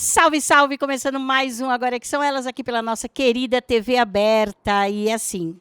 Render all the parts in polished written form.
Salve, salve! Começando mais um Agora que são elas aqui pela nossa querida TV aberta. E assim,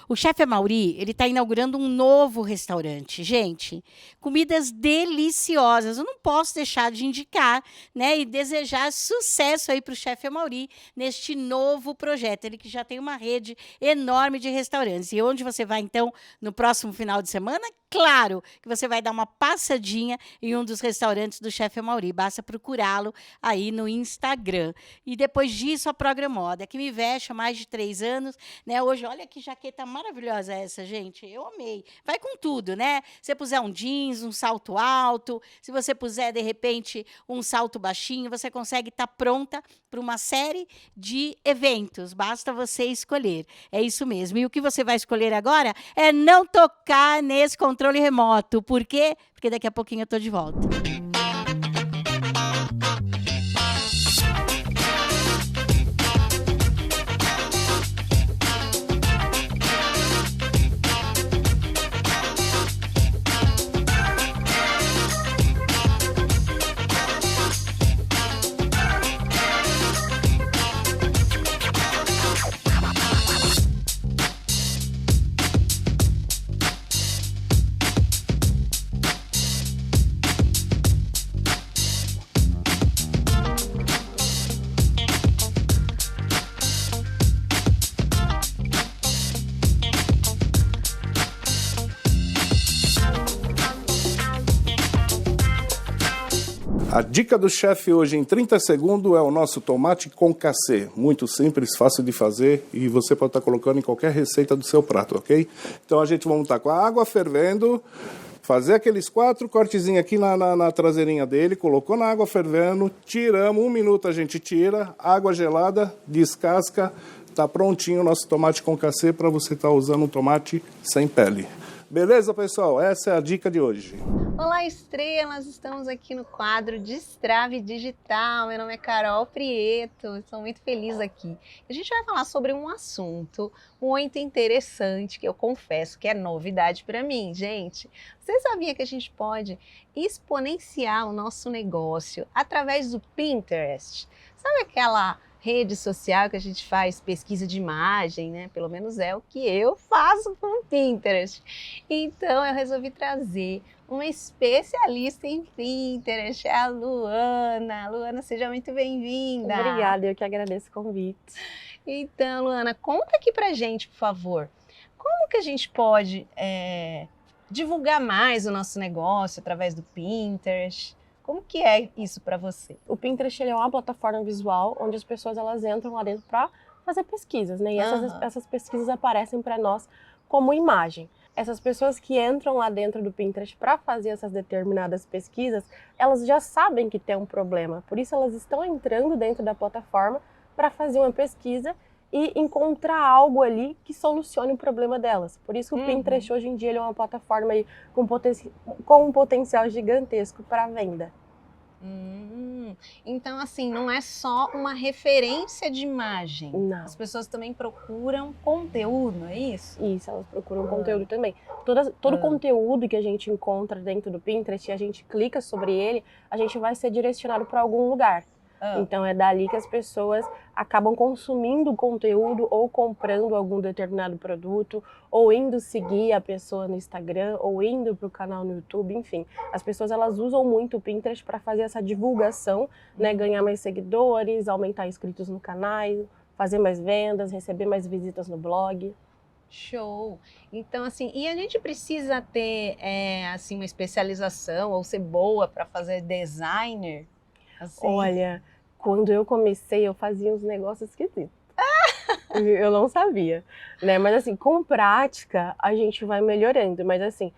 o chefe Amaury, ele está inaugurando um novo restaurante. Gente, comidas deliciosas. Eu não posso deixar de indicar, né, e desejar sucesso aí para o chefe Amaury neste novo projeto. Ele que já tem uma rede enorme de restaurantes. E onde você vai, então, no próximo final de semana? Claro que você vai dar uma passadinha em um dos restaurantes do chefe Amaury. Basta procurá-lo aí no Instagram. E depois disso, a Programoda, que me veste há mais de 3 anos, né? Hoje, olha que jaqueta maravilhosa essa, gente. Eu amei. Vai com tudo, né? Se você puser um jeans, um salto alto, se você puser, de repente, um salto baixinho, você consegue estar pronta para uma série de eventos. Basta você escolher. É isso mesmo. E o que você vai escolher agora é não tocar nesse controle remoto. Por quê? Porque daqui a pouquinho eu estou de volta. A dica do chefe hoje em 30 segundos é o nosso tomate concassê. Muito simples, fácil de fazer e você pode estar colocando em qualquer receita do seu prato, ok? Então a gente vai estar com a água fervendo, fazer aqueles 4 cortezinhos aqui na traseirinha dele, colocou na água fervendo, tiramos, 1 minuto a gente tira, água gelada, descasca, tá prontinho o nosso tomate concassê para você estar usando um tomate sem pele. Beleza, pessoal? Essa é a dica de hoje. Olá, estrelas! Estamos aqui no quadro Destrave Digital. Meu nome é Carol Prieto, estou muito feliz aqui. A gente vai falar sobre um assunto muito interessante, que eu confesso que é novidade para mim, gente. Você sabia que a gente pode exponenciar o nosso negócio através do Pinterest? Sabe aquela rede social que a gente faz pesquisa de imagem, né? Pelo menos é o que eu faço com o Pinterest. Então eu resolvi trazer uma especialista em Pinterest, é a Luana. Luana, seja muito bem-vinda. Obrigada, eu que agradeço o convite. Então, Luana, conta aqui pra gente, por favor, como que a gente pode divulgar mais o nosso negócio através do Pinterest? Como que é isso para você? O Pinterest ele é uma plataforma visual onde as pessoas elas entram lá dentro para fazer pesquisas, né? E essas pesquisas aparecem para nós como imagem. Essas pessoas que entram lá dentro do Pinterest para fazer essas determinadas pesquisas, elas já sabem que tem um problema. Por isso elas estão entrando dentro da plataforma para fazer uma pesquisa e encontrar algo ali que solucione o problema delas. Por isso o Pinterest hoje em dia ele é uma plataforma aí com um potencial gigantesco para venda. Então, assim, não é só uma referência de imagem. Não. As pessoas também procuram conteúdo, é isso? Isso, elas procuram conteúdo também. Todo conteúdo que a gente encontra dentro do Pinterest e a gente clica sobre ele, a gente vai ser direcionado para algum lugar. Então é dali que as pessoas acabam consumindo conteúdo ou comprando algum determinado produto ou indo seguir a pessoa no Instagram ou indo para o canal no YouTube, enfim. As pessoas elas usam muito o Pinterest para fazer essa divulgação, né, ganhar mais seguidores, aumentar inscritos no canal, fazer mais vendas, receber mais visitas no blog. Show! Então, assim, e a gente precisa ter assim, uma especialização ou ser boa para fazer designer? Assim. Olha, quando eu comecei, eu fazia uns negócios esquisitos. Eu não sabia, né? Mas assim, com prática, a gente vai melhorando. Mas assim,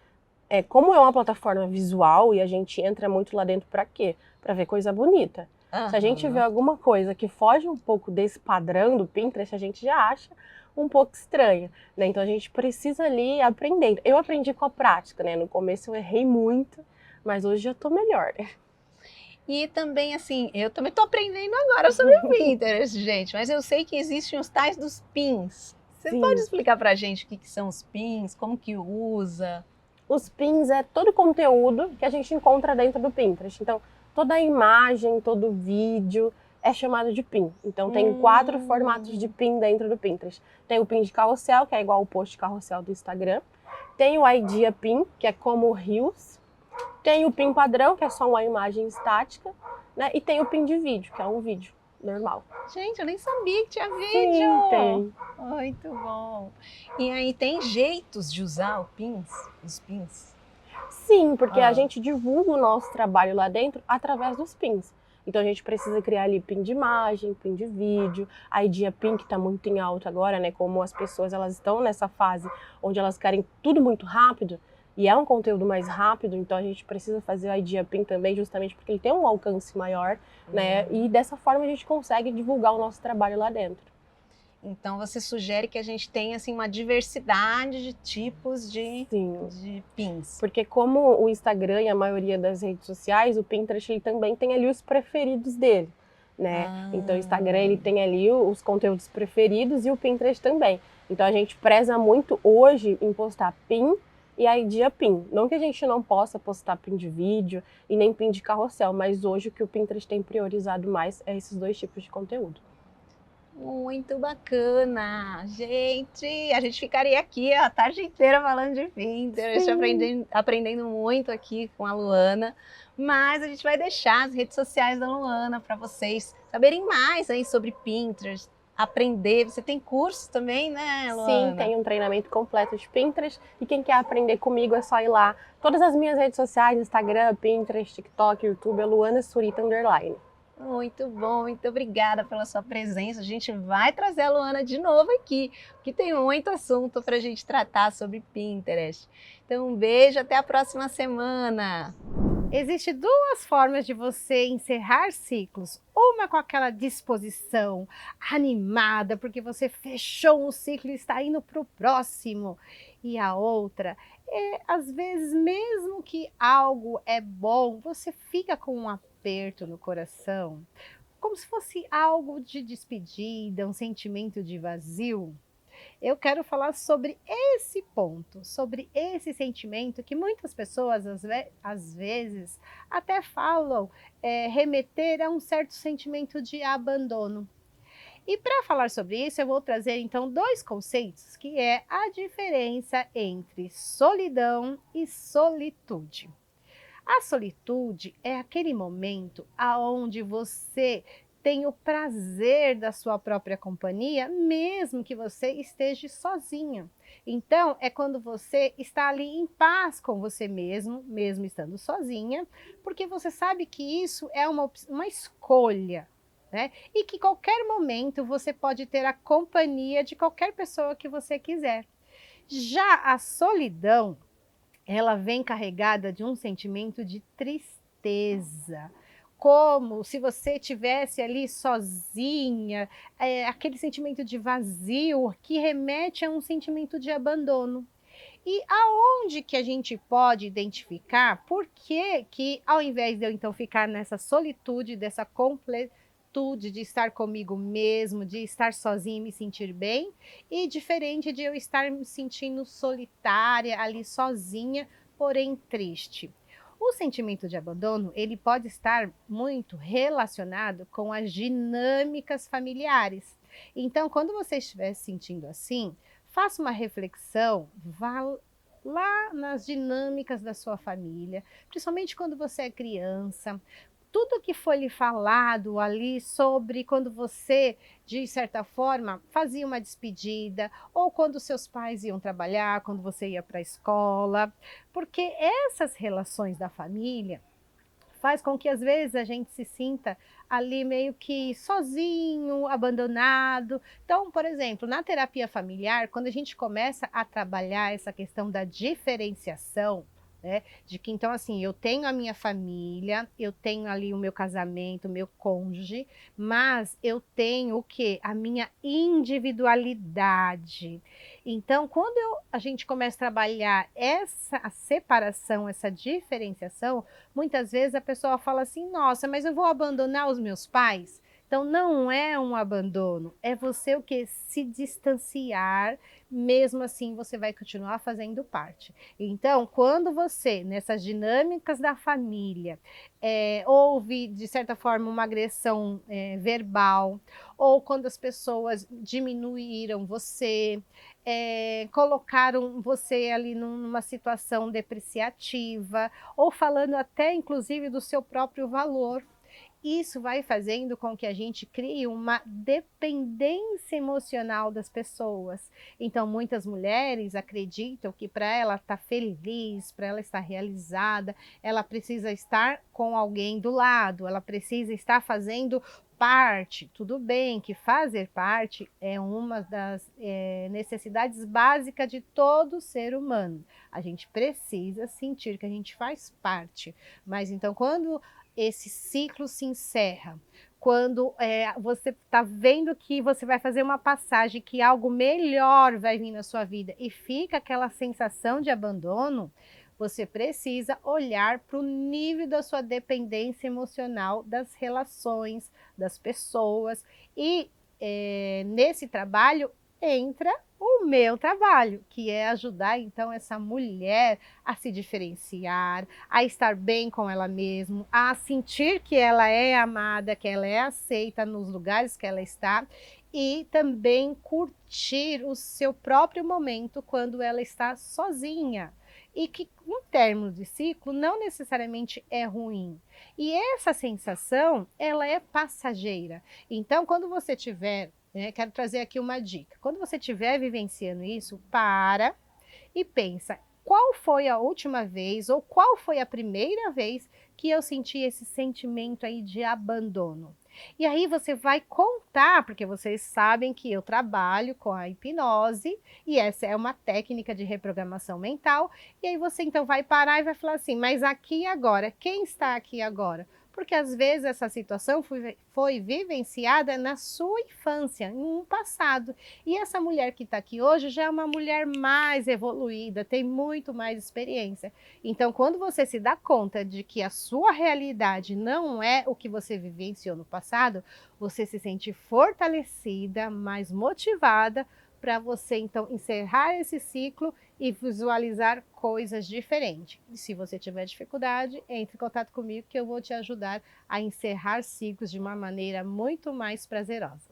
como é uma plataforma visual e a gente entra muito lá dentro pra quê? Pra ver coisa bonita. Se a gente vê alguma coisa que foge um pouco desse padrão do Pinterest, a gente já acha um pouco estranho, né? Então a gente precisa ali aprendendo. Eu aprendi com a prática, né? No começo eu errei muito, mas hoje já tô melhor. E também, assim, eu também tô aprendendo agora sobre o Pinterest, gente, mas eu sei que existem os tais dos pins. Você pode explicar pra gente o que são os pins, como que usa? Os pins é todo o conteúdo que a gente encontra dentro do Pinterest. Então, toda a imagem, todo o vídeo é chamado de pin. Então tem 4 formatos de pin dentro do Pinterest. Tem o pin de carrossel, que é igual o post de carrossel do Instagram. Tem o Idea Pin, que é como o Reels. Tem o pin padrão, que é só uma imagem estática, né? E tem o pin de vídeo, que é um vídeo normal. Gente, eu nem sabia que tinha vídeo. Sim, tem. Muito bom. E aí tem jeitos de usar os pins? Sim, porque a gente divulga o nosso trabalho lá dentro através dos pins. Então a gente precisa criar ali pin de imagem, pin de vídeo, a Idea Pin que está muito em alta agora, né? Como as pessoas elas estão nessa fase onde elas querem tudo muito rápido e é um conteúdo mais rápido, então a gente precisa fazer o Idea Pin também justamente porque ele tem um alcance maior, né? E dessa forma a gente consegue divulgar o nosso trabalho lá dentro. Então você sugere que a gente tenha assim uma diversidade de tipos de pins. Porque como o Instagram e a maioria das redes sociais, o Pinterest ele também tem ali os preferidos dele, né? Então o Instagram ele tem ali os conteúdos preferidos e o Pinterest também. Então a gente preza muito hoje em postar pin e a Idea Pin. Não que a gente não possa postar pin de vídeo e nem pin de carrossel, mas hoje o que o Pinterest tem priorizado mais é esses 2 tipos de conteúdo. Muito bacana, gente. A gente ficaria aqui a tarde inteira falando de Pinterest, aprendendo muito aqui com a Luana. Mas a gente vai deixar as redes sociais da Luana para vocês saberem mais aí sobre Pinterest, aprender. Você tem curso também, né, Luana? Sim, tem um treinamento completo de Pinterest. E quem quer aprender comigo é só ir lá. Todas as minhas redes sociais, Instagram, Pinterest, TikTok, YouTube, é Luana Surita _. Muito bom, muito obrigada pela sua presença. A gente vai trazer a Luana de novo aqui, porque tem muito assunto para a gente tratar sobre Pinterest. Então, um beijo, até a próxima semana. Existem 2 formas de você encerrar ciclos. Uma com aquela disposição animada, porque você fechou um ciclo e está indo para o próximo. E a outra é, às vezes, mesmo que algo é bom, você fica com um aperto no coração, como se fosse algo de despedida, um sentimento de vazio. Eu quero falar sobre esse ponto, sobre esse sentimento que muitas pessoas às vezes até falam remeter a um certo sentimento de abandono. E para falar sobre isso, eu vou trazer então 2 conceitos, que é a diferença entre solidão e solitude. A solitude é aquele momento aonde você tem o prazer da sua própria companhia, mesmo que você esteja sozinha. Então, é quando você está ali em paz com você mesmo, mesmo estando sozinha, porque você sabe que isso é uma escolha, né? E que qualquer momento você pode ter a companhia de qualquer pessoa que você quiser. Já a solidão, ela vem carregada de um sentimento de tristeza, como se você tivesse ali sozinha, aquele sentimento de vazio que remete a um sentimento de abandono. E aonde que a gente pode identificar por que ao invés de eu então ficar nessa solitude, dessa completude de estar comigo mesmo, de estar sozinha e me sentir bem, e diferente de eu estar me sentindo solitária ali sozinha, porém triste. O sentimento de abandono, ele pode estar muito relacionado com as dinâmicas familiares. Então, quando você estiver se sentindo assim, faça uma reflexão, vá lá nas dinâmicas da sua família, principalmente quando você é criança. Tudo que foi lhe falado ali sobre quando você, de certa forma, fazia uma despedida, ou quando seus pais iam trabalhar, quando você ia para a escola, porque essas relações da família faz com que às vezes a gente se sinta ali meio que sozinho, abandonado. Então, por exemplo, na terapia familiar, quando a gente começa a trabalhar essa questão da diferenciação, né, de que então assim, eu tenho a minha família, eu tenho ali o meu casamento, o meu cônjuge, mas eu tenho o quê? A minha individualidade. Então, quando a gente começa a trabalhar a separação, essa diferenciação, muitas vezes a pessoa fala assim, nossa, mas eu vou abandonar os meus pais? Então, não é um abandono, é você o quê? Se distanciar, mesmo assim você vai continuar fazendo parte. Então, quando você, nessas dinâmicas da família, houve, de certa forma, uma agressão verbal, ou quando as pessoas diminuíram você, colocaram você ali numa situação depreciativa, ou falando até, inclusive, do seu próprio valor, isso vai fazendo com que a gente crie uma dependência emocional das pessoas. Então, muitas mulheres acreditam que para ela estar feliz, para ela estar realizada, ela precisa estar com alguém do lado, ela precisa estar fazendo parte. Tudo bem que fazer parte é uma das necessidades básicas de todo ser humano. A gente precisa sentir que a gente faz parte. Mas então, quando esse ciclo se encerra, quando você está vendo que você vai fazer uma passagem, que algo melhor vai vir na sua vida e fica aquela sensação de abandono, você precisa olhar para o nível da sua dependência emocional das relações, das pessoas, e nesse trabalho entra o meu trabalho, que é ajudar então essa mulher a se diferenciar, a estar bem com ela mesma, a sentir que ela é amada, que ela é aceita nos lugares que ela está, e também curtir o seu próprio momento quando ela está sozinha. E que, em termos de ciclo, não necessariamente é ruim. E essa sensação, ela é passageira. Então, quando você tiver, quero trazer aqui uma dica. Quando você estiver vivenciando isso, para e pensa, qual foi a última vez ou qual foi a primeira vez que eu senti esse sentimento aí de abandono? E aí você vai contar, porque vocês sabem que eu trabalho com a hipnose e essa é uma técnica de reprogramação mental. E aí você então vai parar e vai falar assim, mas aqui e agora, quem está aqui agora? Porque às vezes essa situação foi vivenciada na sua infância, em um passado. E essa mulher que está aqui hoje já é uma mulher mais evoluída, tem muito mais experiência. Então, quando você se dá conta de que a sua realidade não é o que você vivenciou no passado, você se sente fortalecida, mais motivada para você, então, encerrar esse ciclo e visualizar coisas diferentes. E se você tiver dificuldade, entre em contato comigo que eu vou te ajudar a encerrar ciclos de uma maneira muito mais prazerosa.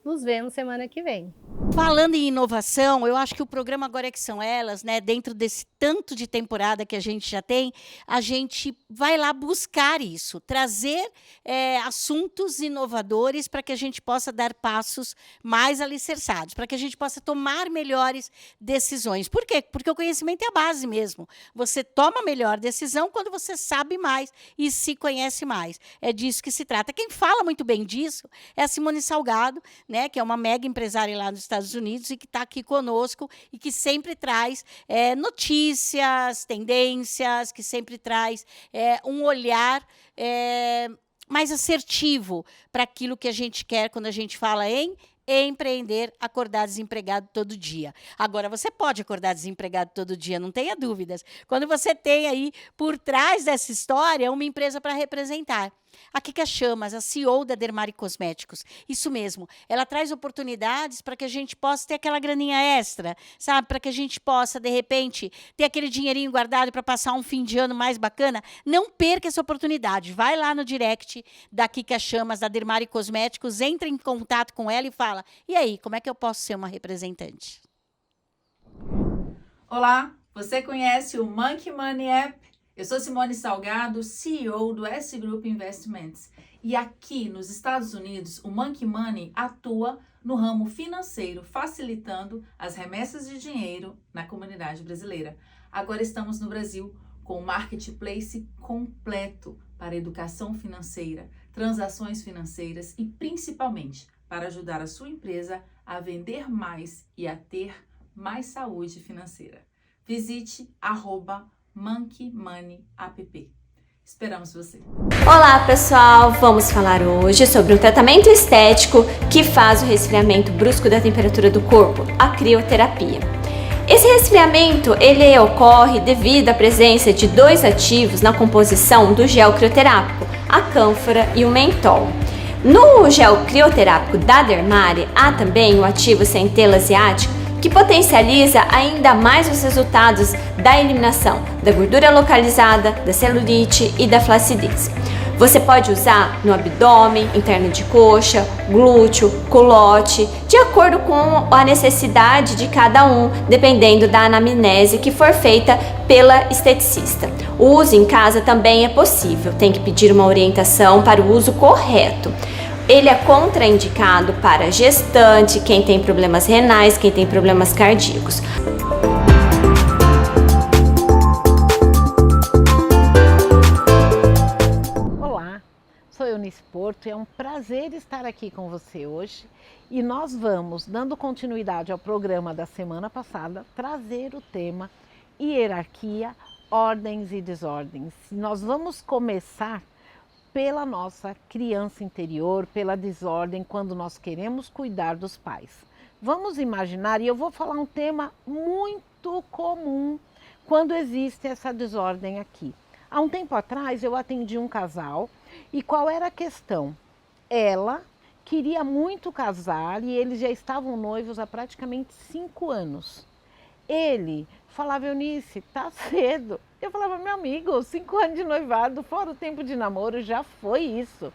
Nos vemos semana que vem. Falando em inovação, eu acho que o programa Agora é que São Elas, dentro desse tanto de temporada que a gente já tem, a gente vai lá buscar isso, trazer assuntos inovadores para que a gente possa dar passos mais alicerçados, para que a gente possa tomar melhores decisões. Por quê? Porque o conhecimento é a base mesmo. Você toma a melhor decisão quando você sabe mais e se conhece mais. É disso que se trata. Quem fala muito bem disso é a Simone Salgado, que é uma mega empresária lá nos Estados Unidos e que está aqui conosco e que sempre traz notícias, tendências, que sempre traz um olhar mais assertivo para aquilo que a gente quer quando a gente fala em empreender, acordar desempregado todo dia. Agora, você pode acordar desempregado todo dia, não tenha dúvidas. Quando você tem aí, por trás dessa história, uma empresa para representar. A Kika Chamas, a CEO da Dermari Cosméticos. Isso mesmo, ela traz oportunidades para que a gente possa ter aquela graninha extra, sabe? Para que a gente possa, de repente, ter aquele dinheirinho guardado para passar um fim de ano mais bacana. Não perca essa oportunidade. Vai lá no direct da Kika Chamas, da Dermari Cosméticos, entra em contato com ela e fala, e aí, como é que eu posso ser uma representante? Olá, você conhece o Monkey Money App? Eu sou Simone Salgado, CEO do S Group Investments. E aqui nos Estados Unidos, o Monkey Money atua no ramo financeiro, facilitando as remessas de dinheiro na comunidade brasileira. Agora estamos no Brasil com um marketplace completo para educação financeira, transações financeiras e principalmente para ajudar a sua empresa a vender mais e a ter mais saúde financeira. Visite @Monkey Money App. Esperamos você. Olá pessoal, vamos falar hoje sobre um tratamento estético que faz o resfriamento brusco da temperatura do corpo, a crioterapia. Esse resfriamento ele ocorre devido à presença de dois ativos na composição do gel crioterápico, a cânfora e o mentol. No gel crioterápico da Dermare, há também o ativo centela asiático, que potencializa ainda mais os resultados da eliminação da gordura localizada, da celulite e da flacidez. Você pode usar no abdômen, interna de coxa, glúteo, culote, de acordo com a necessidade de cada um, dependendo da anamnese que for feita pela esteticista. O uso em casa também é possível, tem que pedir uma orientação para o uso correto. Ele é contraindicado para gestante, quem tem problemas renais, quem tem problemas cardíacos. Sou Eunice Porto e é um prazer estar aqui com você hoje e nós vamos, dando continuidade ao programa da semana passada, trazer o tema hierarquia, ordens e desordens. Nós vamos começar pela nossa criança interior, pela desordem quando nós queremos cuidar dos pais. Vamos imaginar, e eu vou falar um tema muito comum quando existe essa desordem aqui. Há um tempo atrás eu atendi um casal e qual era a questão? Ela queria muito casar e eles já estavam noivos há praticamente 5 anos. Ele falava, Eunice, tá cedo. Eu falava, meu amigo, 5 anos de noivado, fora o tempo de namoro, já foi isso.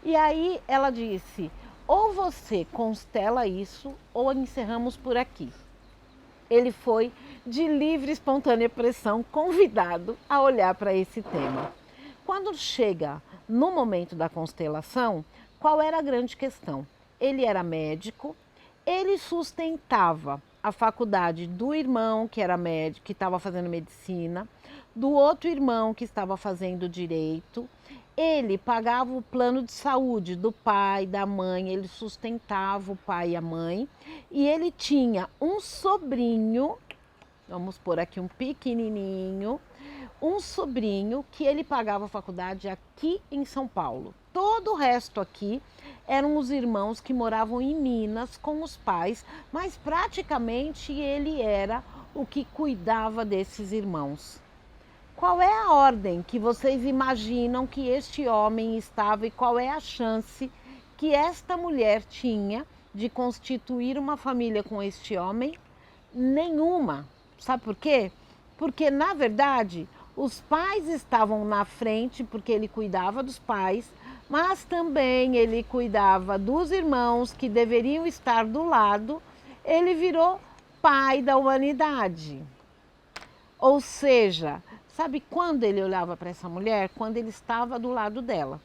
E aí ela disse, ou você constela isso ou encerramos por aqui. Ele foi de livre e espontânea pressão convidado a olhar para esse tema. Quando chega no momento da constelação, qual era a grande questão? Ele era médico, ele sustentava a faculdade do irmão que era médico, que estava fazendo medicina, do outro irmão que estava fazendo direito. Ele pagava o plano de saúde do pai, da mãe, ele sustentava o pai e a mãe. E ele tinha um sobrinho, vamos pôr aqui um pequenininho, um sobrinho que ele pagava a faculdade aqui em São Paulo. Todo o resto aqui eram os irmãos que moravam em Minas com os pais, mas praticamente ele era o que cuidava desses irmãos. Qual é a ordem que vocês imaginam que este homem estava e qual é a chance que esta mulher tinha de constituir uma família com este homem? Nenhuma. Sabe por quê? Porque, na verdade, os pais estavam na frente porque ele cuidava dos pais, mas também ele cuidava dos irmãos que deveriam estar do lado. Ele virou pai da humanidade. Ou seja, sabe quando ele olhava para essa mulher? Quando ele estava do lado dela.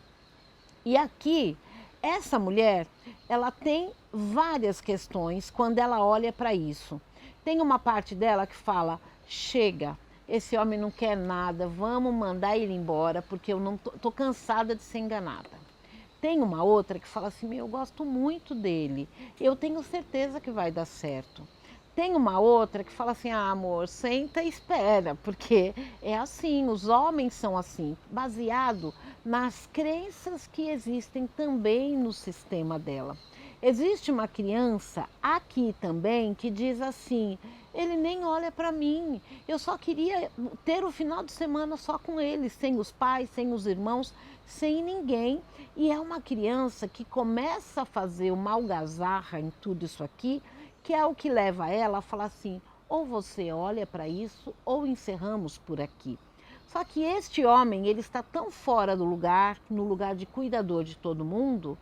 E aqui, essa mulher, ela tem várias questões quando ela olha para isso. Tem uma parte dela que fala, chega, esse homem não quer nada, vamos mandar ele embora porque eu não tô cansada de ser enganada. Tem uma outra que fala assim, eu gosto muito dele, eu tenho certeza que vai dar certo. Tem uma outra que fala assim, amor, senta e espera, porque é assim, os homens são assim, baseado nas crenças que existem também no sistema dela. Existe uma criança aqui também que diz assim, ele nem olha para mim, eu só queria ter o final de semana só com ele, sem os pais, sem os irmãos, sem ninguém. E é uma criança que começa a fazer uma algazarra em tudo isso aqui, que é o que leva ela a falar assim, ou você olha para isso ou encerramos por aqui. Só que este homem, ele está tão fora do lugar, no lugar de cuidador de todo mundo,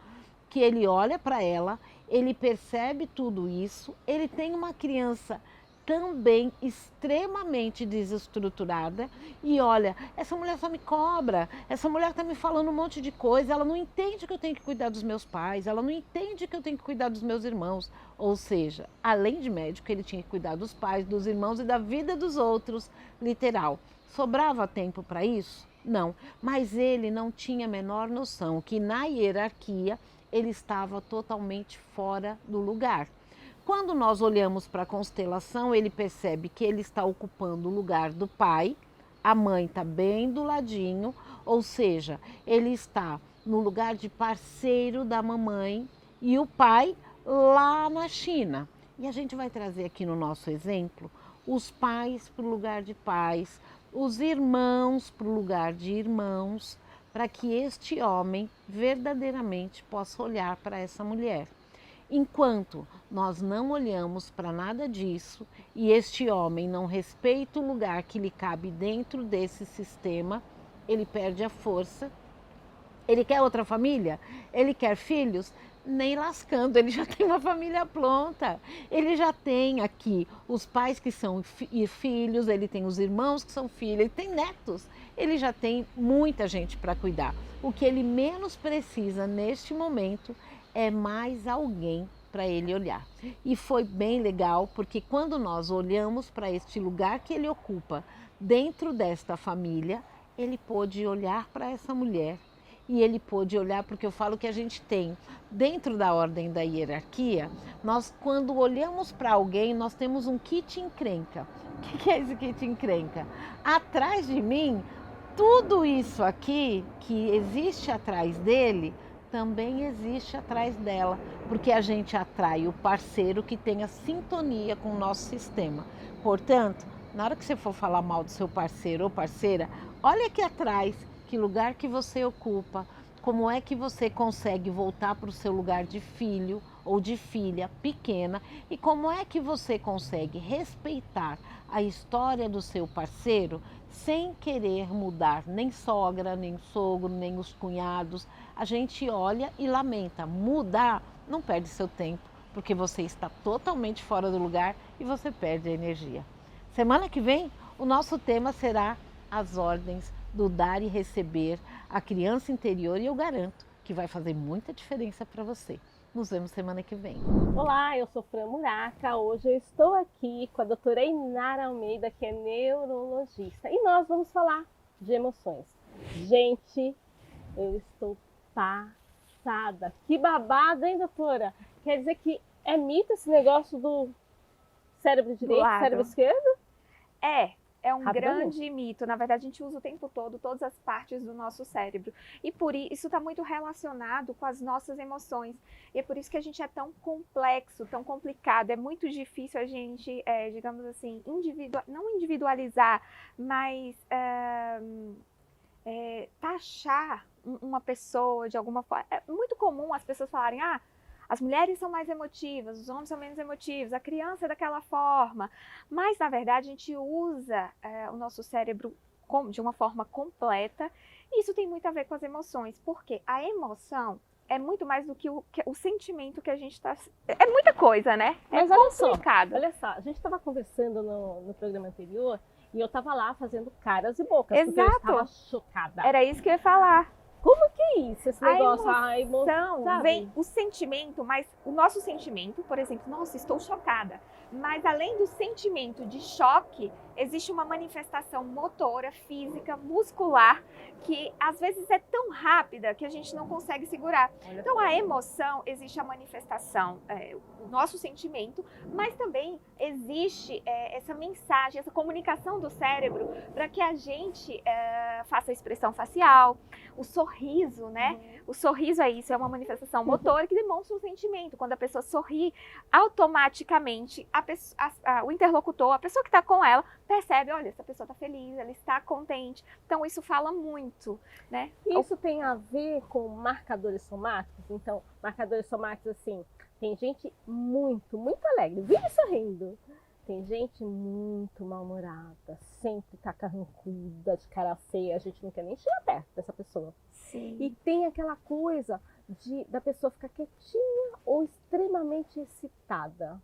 que ele olha para ela, ele percebe tudo isso, ele tem uma criança também extremamente desestruturada e olha, essa mulher só me cobra, essa mulher está me falando um monte de coisa, ela não entende que eu tenho que cuidar dos meus pais, ela não entende que eu tenho que cuidar dos meus irmãos. Ou seja, além de médico, ele tinha que cuidar dos pais, dos irmãos e da vida dos outros, literal. Sobrava tempo para isso? Não, mas ele não tinha a menor noção que na hierarquia ele estava totalmente fora do lugar. Quando nós olhamos para a constelação, ele percebe que ele está ocupando o lugar do pai, a mãe está bem do ladinho, ou seja, ele está no lugar de parceiro da mamãe e o pai lá na China. E a gente vai trazer aqui no nosso exemplo os pais para o lugar de pais, os irmãos para o lugar de irmãos, para que este homem verdadeiramente possa olhar para essa mulher. Enquanto nós não olhamos para nada disso e este homem não respeita o lugar que lhe cabe dentro desse sistema, ele perde a força. Ele quer outra família? Ele quer filhos? Nem lascando, ele já tem uma família pronta. Ele já tem aqui os pais que são filhos, ele tem os irmãos que são filhos, ele tem netos. Ele já tem muita gente para cuidar. O que ele menos precisa neste momento é mais alguém para ele olhar. E foi bem legal, porque quando nós olhamos para este lugar que ele ocupa dentro desta família, ele pôde olhar para essa mulher. E ele pôde olhar, porque eu falo que a gente tem, dentro da ordem da hierarquia, nós quando olhamos para alguém, nós temos um kit encrenca. O que é esse kit encrenca? Atrás de mim, tudo isso aqui que existe atrás dele, também existe atrás dela, porque a gente atrai o parceiro que tenha sintonia com o nosso sistema. Portanto, na hora que você for falar mal do seu parceiro ou parceira, olha aqui atrás, que lugar que você ocupa, como é que você consegue voltar para o seu lugar de filho ou de filha pequena e como é que você consegue respeitar a história do seu parceiro sem querer mudar nem sogra, nem sogro, nem os cunhados. A gente olha e lamenta. Mudar, não perde seu tempo, porque você está totalmente fora do lugar e você perde a energia. Semana que vem, o nosso tema será as ordens do dar e receber, a criança interior, e eu garanto que vai fazer muita diferença para você. Nos vemos semana que vem. Olá, eu sou Fran Muraca. Hoje eu estou aqui com a doutora Inara Almeida, que é neurologista, e nós vamos falar de emoções. Gente, eu estou passada. Que babado, hein, doutora? Quer dizer que é mito esse negócio do cérebro direito, cérebro esquerdo? É um grande mito. Na verdade, a gente usa o tempo todo todas as partes do nosso cérebro. E por isso está muito relacionado com as nossas emoções. E é por isso que a gente é tão complexo, tão complicado. É muito difícil a gente, digamos assim, não individualizar, mas taxar uma pessoa de alguma forma. É muito comum as pessoas falarem, as mulheres são mais emotivas, os homens são menos emotivos, a criança é daquela forma. Mas, na verdade, a gente usa o nosso cérebro de uma forma completa. E isso tem muito a ver com as emoções. Porque a emoção é muito mais do que o sentimento que a gente está... É muita coisa, né? Mas é olha complicado. Olha só, a gente estava conversando no programa anterior e eu estava lá fazendo caras e bocas. Exato. Porque eu estava chocada. Era isso que eu ia falar. Como que é isso, esse negócio? A emoção vem o sentimento, mas o nosso sentimento, por exemplo, nossa, estou chocada. Mas além do sentimento de choque, existe uma manifestação motora, física, muscular, que às vezes é tão rápida que a gente não consegue segurar. Então a emoção, existe a manifestação, o nosso sentimento, mas também existe essa mensagem, essa comunicação do cérebro para que a gente faça a expressão facial, o sorriso, né? O sorriso é isso, é uma manifestação motora que demonstra um sentimento. Quando a pessoa sorri, automaticamente o interlocutor, a pessoa que está com ela, percebe, olha, essa pessoa está feliz, ela está contente. Então isso fala muito, né? Isso tem a ver com marcadores somáticos? Então, marcadores somáticos, assim, tem gente muito, muito alegre, vive sorrindo. Tem gente muito mal-humorada, sempre tá carrancuda, de cara feia, a gente não quer nem chegar perto dessa pessoa. Sim. E tem aquela coisa da pessoa ficar quietinha ou extremamente excitada.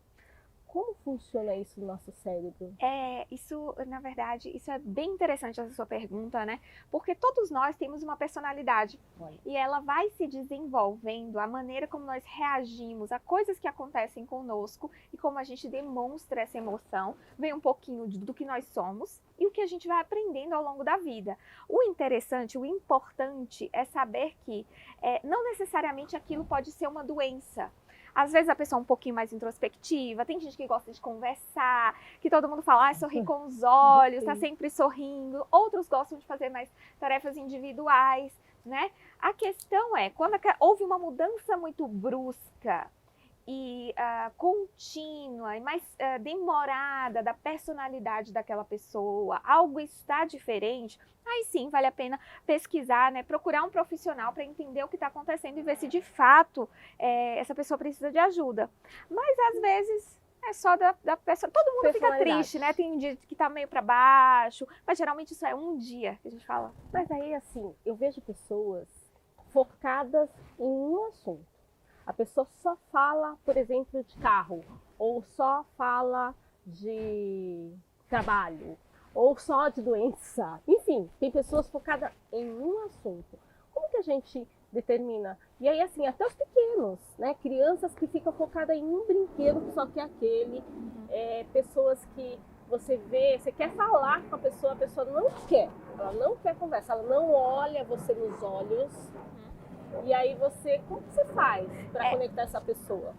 Como funciona isso no nosso cérebro? Isso, na verdade, isso é bem interessante essa sua pergunta, né? Porque todos nós temos uma personalidade. Olha. E ela vai se desenvolvendo, a maneira como nós reagimos a coisas que acontecem conosco e como a gente demonstra essa emoção, vem um pouquinho do que nós somos e o que a gente vai aprendendo ao longo da vida. O interessante, o importante é saber que não necessariamente aquilo pode ser uma doença. Às vezes a pessoa é um pouquinho mais introspectiva, tem gente que gosta de conversar, que todo mundo fala, sorri com os olhos, tá sempre sorrindo. Outros gostam de fazer mais tarefas individuais, né? A questão é, quando houve uma mudança muito brusca contínua e mais demorada da personalidade daquela pessoa, algo está diferente, aí sim vale a pena pesquisar, né? Procurar um profissional para entender o que está acontecendo e ver se de fato essa pessoa precisa de ajuda. Mas às vezes é só da pessoa, todo mundo fica triste, né? Tem um dia que tá meio para baixo, mas geralmente isso é um dia que a gente fala. Mas aí assim, eu vejo pessoas focadas em um assunto. A pessoa só fala, por exemplo, de carro, ou só fala de trabalho, ou só de doença. Enfim, tem pessoas focadas em um assunto. Como que a gente determina? E aí, assim, até os pequenos, né? Crianças que ficam focadas em um brinquedo que só quer aquele. Pessoas que você vê, você quer falar com a pessoa não quer. Ela não quer conversa, ela não olha você nos olhos. E aí como que você faz para conectar essa pessoa?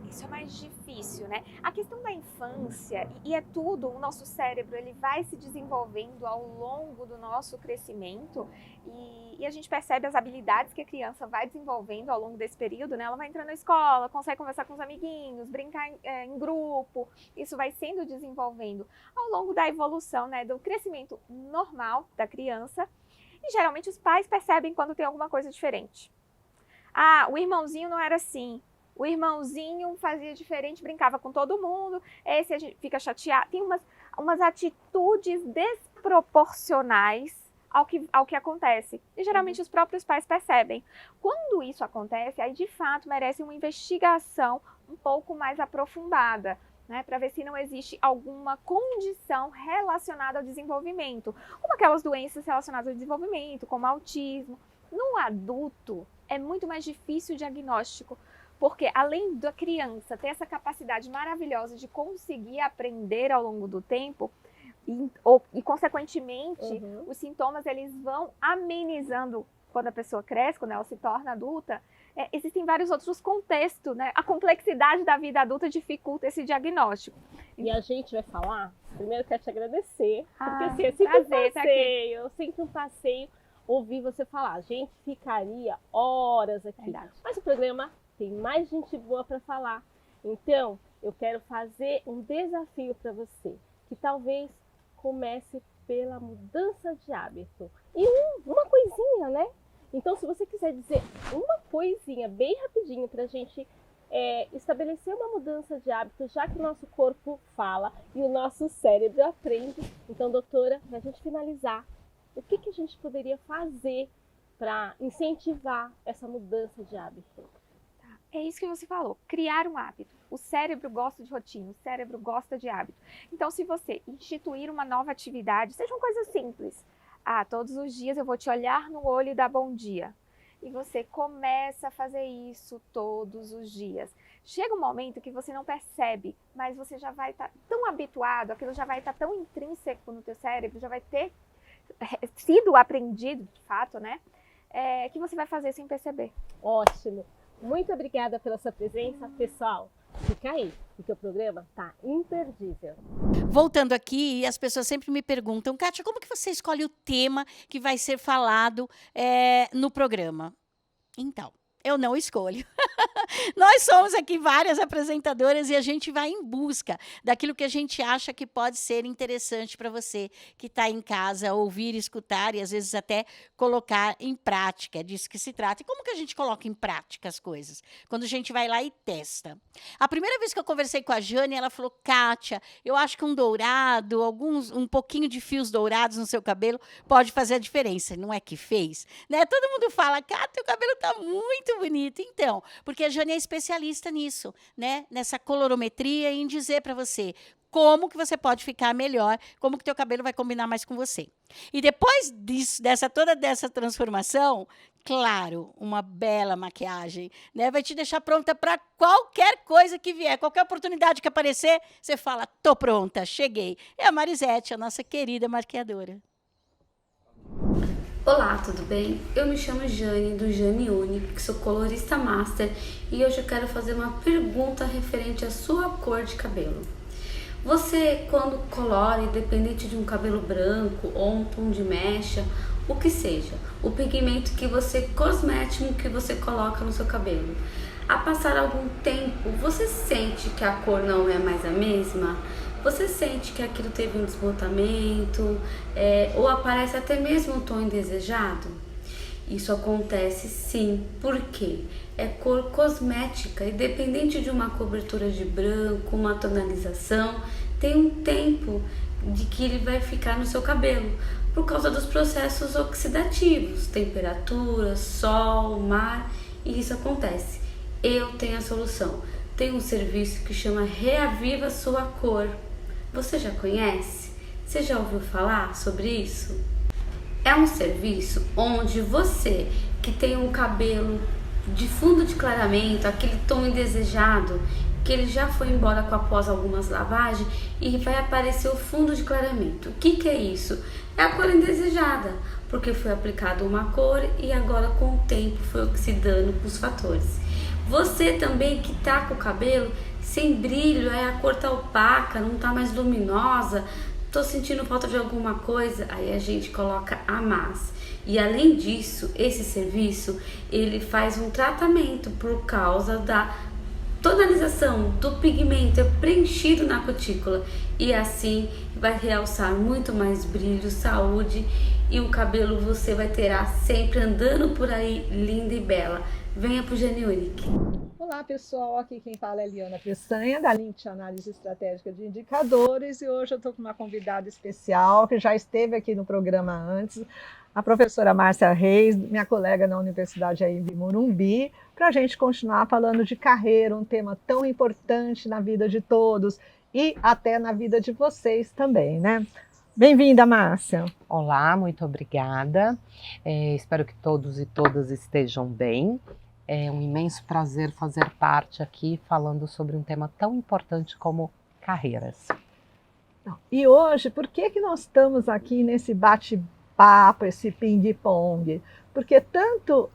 Isso é mais difícil, né? A questão da infância, e é tudo, o nosso cérebro, ele vai se desenvolvendo ao longo do nosso crescimento e a gente percebe as habilidades que a criança vai desenvolvendo ao longo desse período, né? Ela vai entrando na escola, consegue conversar com os amiguinhos, brincar em grupo, isso vai sendo desenvolvendo ao longo da evolução, né? Do crescimento normal da criança e geralmente os pais percebem quando tem alguma coisa diferente. Ah, o irmãozinho não era assim. O irmãozinho fazia diferente, brincava com todo mundo. Esse a gente fica chateado. Tem umas atitudes desproporcionais ao que acontece. E geralmente os próprios pais percebem. Quando isso acontece, aí de fato merece uma investigação um pouco mais aprofundada, né, para ver se não existe alguma condição relacionada ao desenvolvimento, como aquelas doenças relacionadas ao desenvolvimento, como autismo. No adulto, é muito mais difícil o diagnóstico, porque além da criança ter essa capacidade maravilhosa de conseguir aprender ao longo do tempo, e consequentemente, os sintomas eles vão amenizando quando a pessoa cresce, quando ela se torna adulta. Existem vários outros contextos, né? A complexidade da vida adulta dificulta esse diagnóstico. E a gente vai falar, primeiro quero te agradecer, porque assim, eu sempre um passeio ouvir você falar. A gente ficaria horas aqui. Verdade. Mas o programa tem mais gente boa para falar. Então, eu quero fazer um desafio para você, que talvez comece pela mudança de hábito. E uma coisinha, né? Então, se você quiser dizer uma coisinha bem rapidinho para a gente estabelecer uma mudança de hábito, já que o nosso corpo fala e o nosso cérebro aprende. Então, doutora, para a gente finalizar, o que a gente poderia fazer para incentivar essa mudança de hábito? É isso que você falou, criar um hábito. O cérebro gosta de rotina, o cérebro gosta de hábito. Então, se você instituir uma nova atividade, seja uma coisa simples. Todos os dias eu vou te olhar no olho e dar bom dia. E você começa a fazer isso todos os dias. Chega um momento que você não percebe, mas você já vai estar tão habituado, aquilo já vai estar tão intrínseco no teu cérebro, já vai ter sido aprendido, de fato, né? Que você vai fazer sem perceber. Ótimo! Muito obrigada pela sua presença, pessoal. Fica aí, porque o programa tá imperdível. Voltando aqui, as pessoas sempre me perguntam, Kátia, como que você escolhe o tema que vai ser falado no programa? Então, eu não escolho. Nós somos aqui várias apresentadoras e a gente vai em busca daquilo que a gente acha que pode ser interessante para você que está em casa, ouvir, escutar e às vezes até colocar em prática. É disso que se trata. E como que a gente coloca em prática as coisas? Quando a gente vai lá e testa. A primeira vez que eu conversei com a Jane, ela falou, Kátia, eu acho que um dourado, um pouquinho de fios dourados no seu cabelo pode fazer a diferença. Não é que fez? Né? Todo mundo fala, Kátia, o cabelo está muito bonito. Então, porque a Jane é especialista nisso, né? Nessa colorometria e em dizer para você como que você pode ficar melhor, como que teu cabelo vai combinar mais com você. E depois disso, toda dessa transformação, claro, uma bela maquiagem, né? Vai te deixar pronta para qualquer coisa que vier, qualquer oportunidade que aparecer, você fala, tô pronta, cheguei. É a Marisete, a nossa querida maquiadora. Olá, tudo bem? Eu me chamo Jane, do Jane Unique, sou colorista master e hoje eu quero fazer uma pergunta referente à sua cor de cabelo. Você, quando colore, independente de um cabelo branco ou um tom de mecha, o que seja, o pigmento que você, cosmético que você coloca no seu cabelo, A passar algum tempo, você sente que a cor não é mais a mesma? Você sente que aquilo teve um desbotamento, ou aparece até mesmo um tom indesejado? Isso acontece sim, porque é cor cosmética, independente de uma cobertura de branco, uma tonalização, tem um tempo de que ele vai ficar no seu cabelo, por causa dos processos oxidativos, temperatura, sol, mar, e isso acontece. Eu tenho a solução, tem um serviço que chama Reaviva Sua Cor. Você já conhece? Você já ouviu falar sobre isso? É um serviço onde você que tem um cabelo de fundo de clareamento, aquele tom indesejado, que ele já foi embora após algumas lavagens e vai aparecer o fundo de clareamento. O que é isso? É a cor indesejada, porque foi aplicada uma cor e agora com o tempo foi oxidando com os fatores. Você também que tá com o cabelo sem brilho, a cor tá opaca, não tá mais luminosa, tô sentindo falta de alguma coisa, aí a gente coloca a massa. E além disso, esse serviço, ele faz um tratamento por causa da tonalização do pigmento preenchido na cutícula, e assim vai realçar muito mais brilho, saúde, e o cabelo você vai ter sempre andando por aí linda e bela. Venha pro Geniunic. Olá pessoal, aqui quem fala é Eliana Peçanha, da Link Análise Estratégica de Indicadores, e hoje eu estou com uma convidada especial que já esteve aqui no programa antes, a professora Márcia Reis, minha colega na Universidade aí de Morumbi, para a gente continuar falando de carreira, um tema tão importante na vida de todos e até na vida de vocês também, né? Bem-vinda, Márcia. Olá, muito obrigada. Espero que todos e todas estejam bem. É um imenso prazer fazer parte aqui falando sobre um tema tão importante como carreiras. E hoje, por que nós estamos aqui nesse bate-papo, esse ping-pong? Porque tanto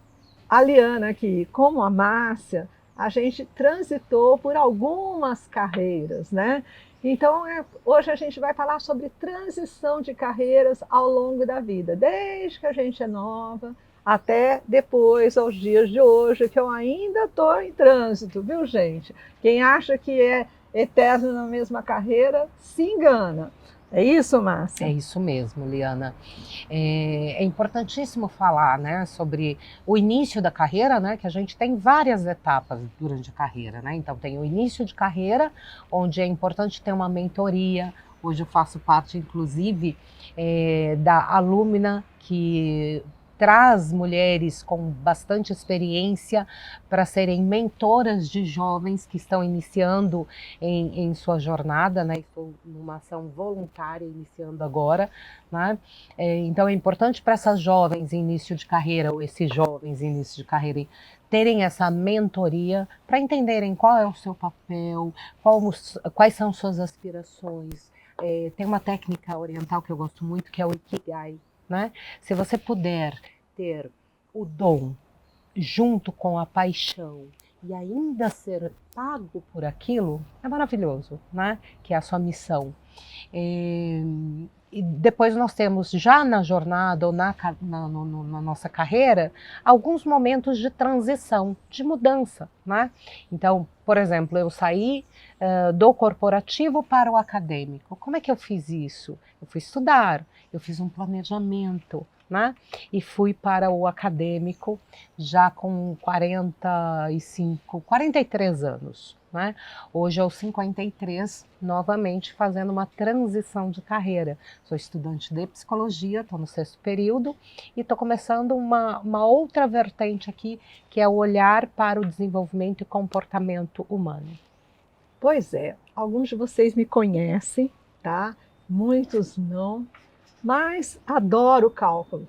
a Liana aqui como a Márcia, a gente transitou por algumas carreiras, né? Então, hoje a gente vai falar sobre transição de carreiras ao longo da vida, desde que a gente é nova, até depois, aos dias de hoje, que eu ainda estou em trânsito, viu, gente? Quem acha que é eterno na mesma carreira, se engana. É isso, Márcia? É isso mesmo, Liana. É importantíssimo falar, né, sobre o início da carreira, né, que a gente tem várias etapas durante a carreira, né? Então tem o início de carreira, onde é importante ter uma mentoria. Hoje eu faço parte, inclusive, da alumna que traz mulheres com bastante experiência para serem mentoras de jovens que estão iniciando em sua jornada, né? Estou numa ação voluntária iniciando agora, né? Então é importante para essas jovens em início de carreira, ou esses jovens em início de carreira, terem essa mentoria para entenderem qual é o seu papel, quais são suas aspirações. Tem uma técnica oriental que eu gosto muito, que é o Ikigai, né? Se você puder ter o dom junto com a paixão e ainda ser pago por aquilo, é maravilhoso, né? Que é a sua missão. E depois nós temos já na jornada ou na nossa carreira alguns momentos de transição, de mudança, né? Então, por exemplo, eu saí do corporativo para o acadêmico. Como é que eu fiz isso? Eu fui estudar, eu fiz um planejamento, né? E fui para o acadêmico já com 43 anos. Né? Hoje aos 53, novamente fazendo uma transição de carreira. Sou estudante de psicologia, estou no 6º período e estou começando uma outra vertente aqui, que é o olhar para o desenvolvimento e comportamento humano. Pois é, alguns de vocês me conhecem, tá? Muitos não, mas adoro cálculo.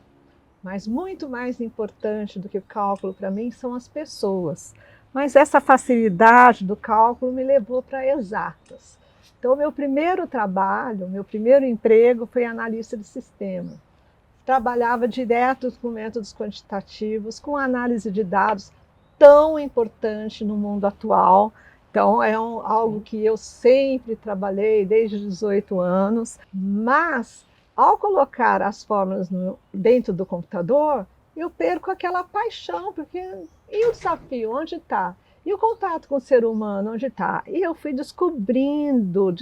Mas muito mais importante do que o cálculo para mim são as pessoas. Mas essa facilidade do cálculo me levou para exatas. Então, meu primeiro trabalho, meu primeiro emprego foi analista de sistema. Trabalhava direto com métodos quantitativos, com análise de dados, tão importante no mundo atual. Então, é algo que eu sempre trabalhei desde 18 anos. Mas, ao colocar as fórmulas dentro do computador, eu perco aquela paixão, porque e o desafio, onde está? E o contato com o ser humano, onde está? E eu fui descobrindo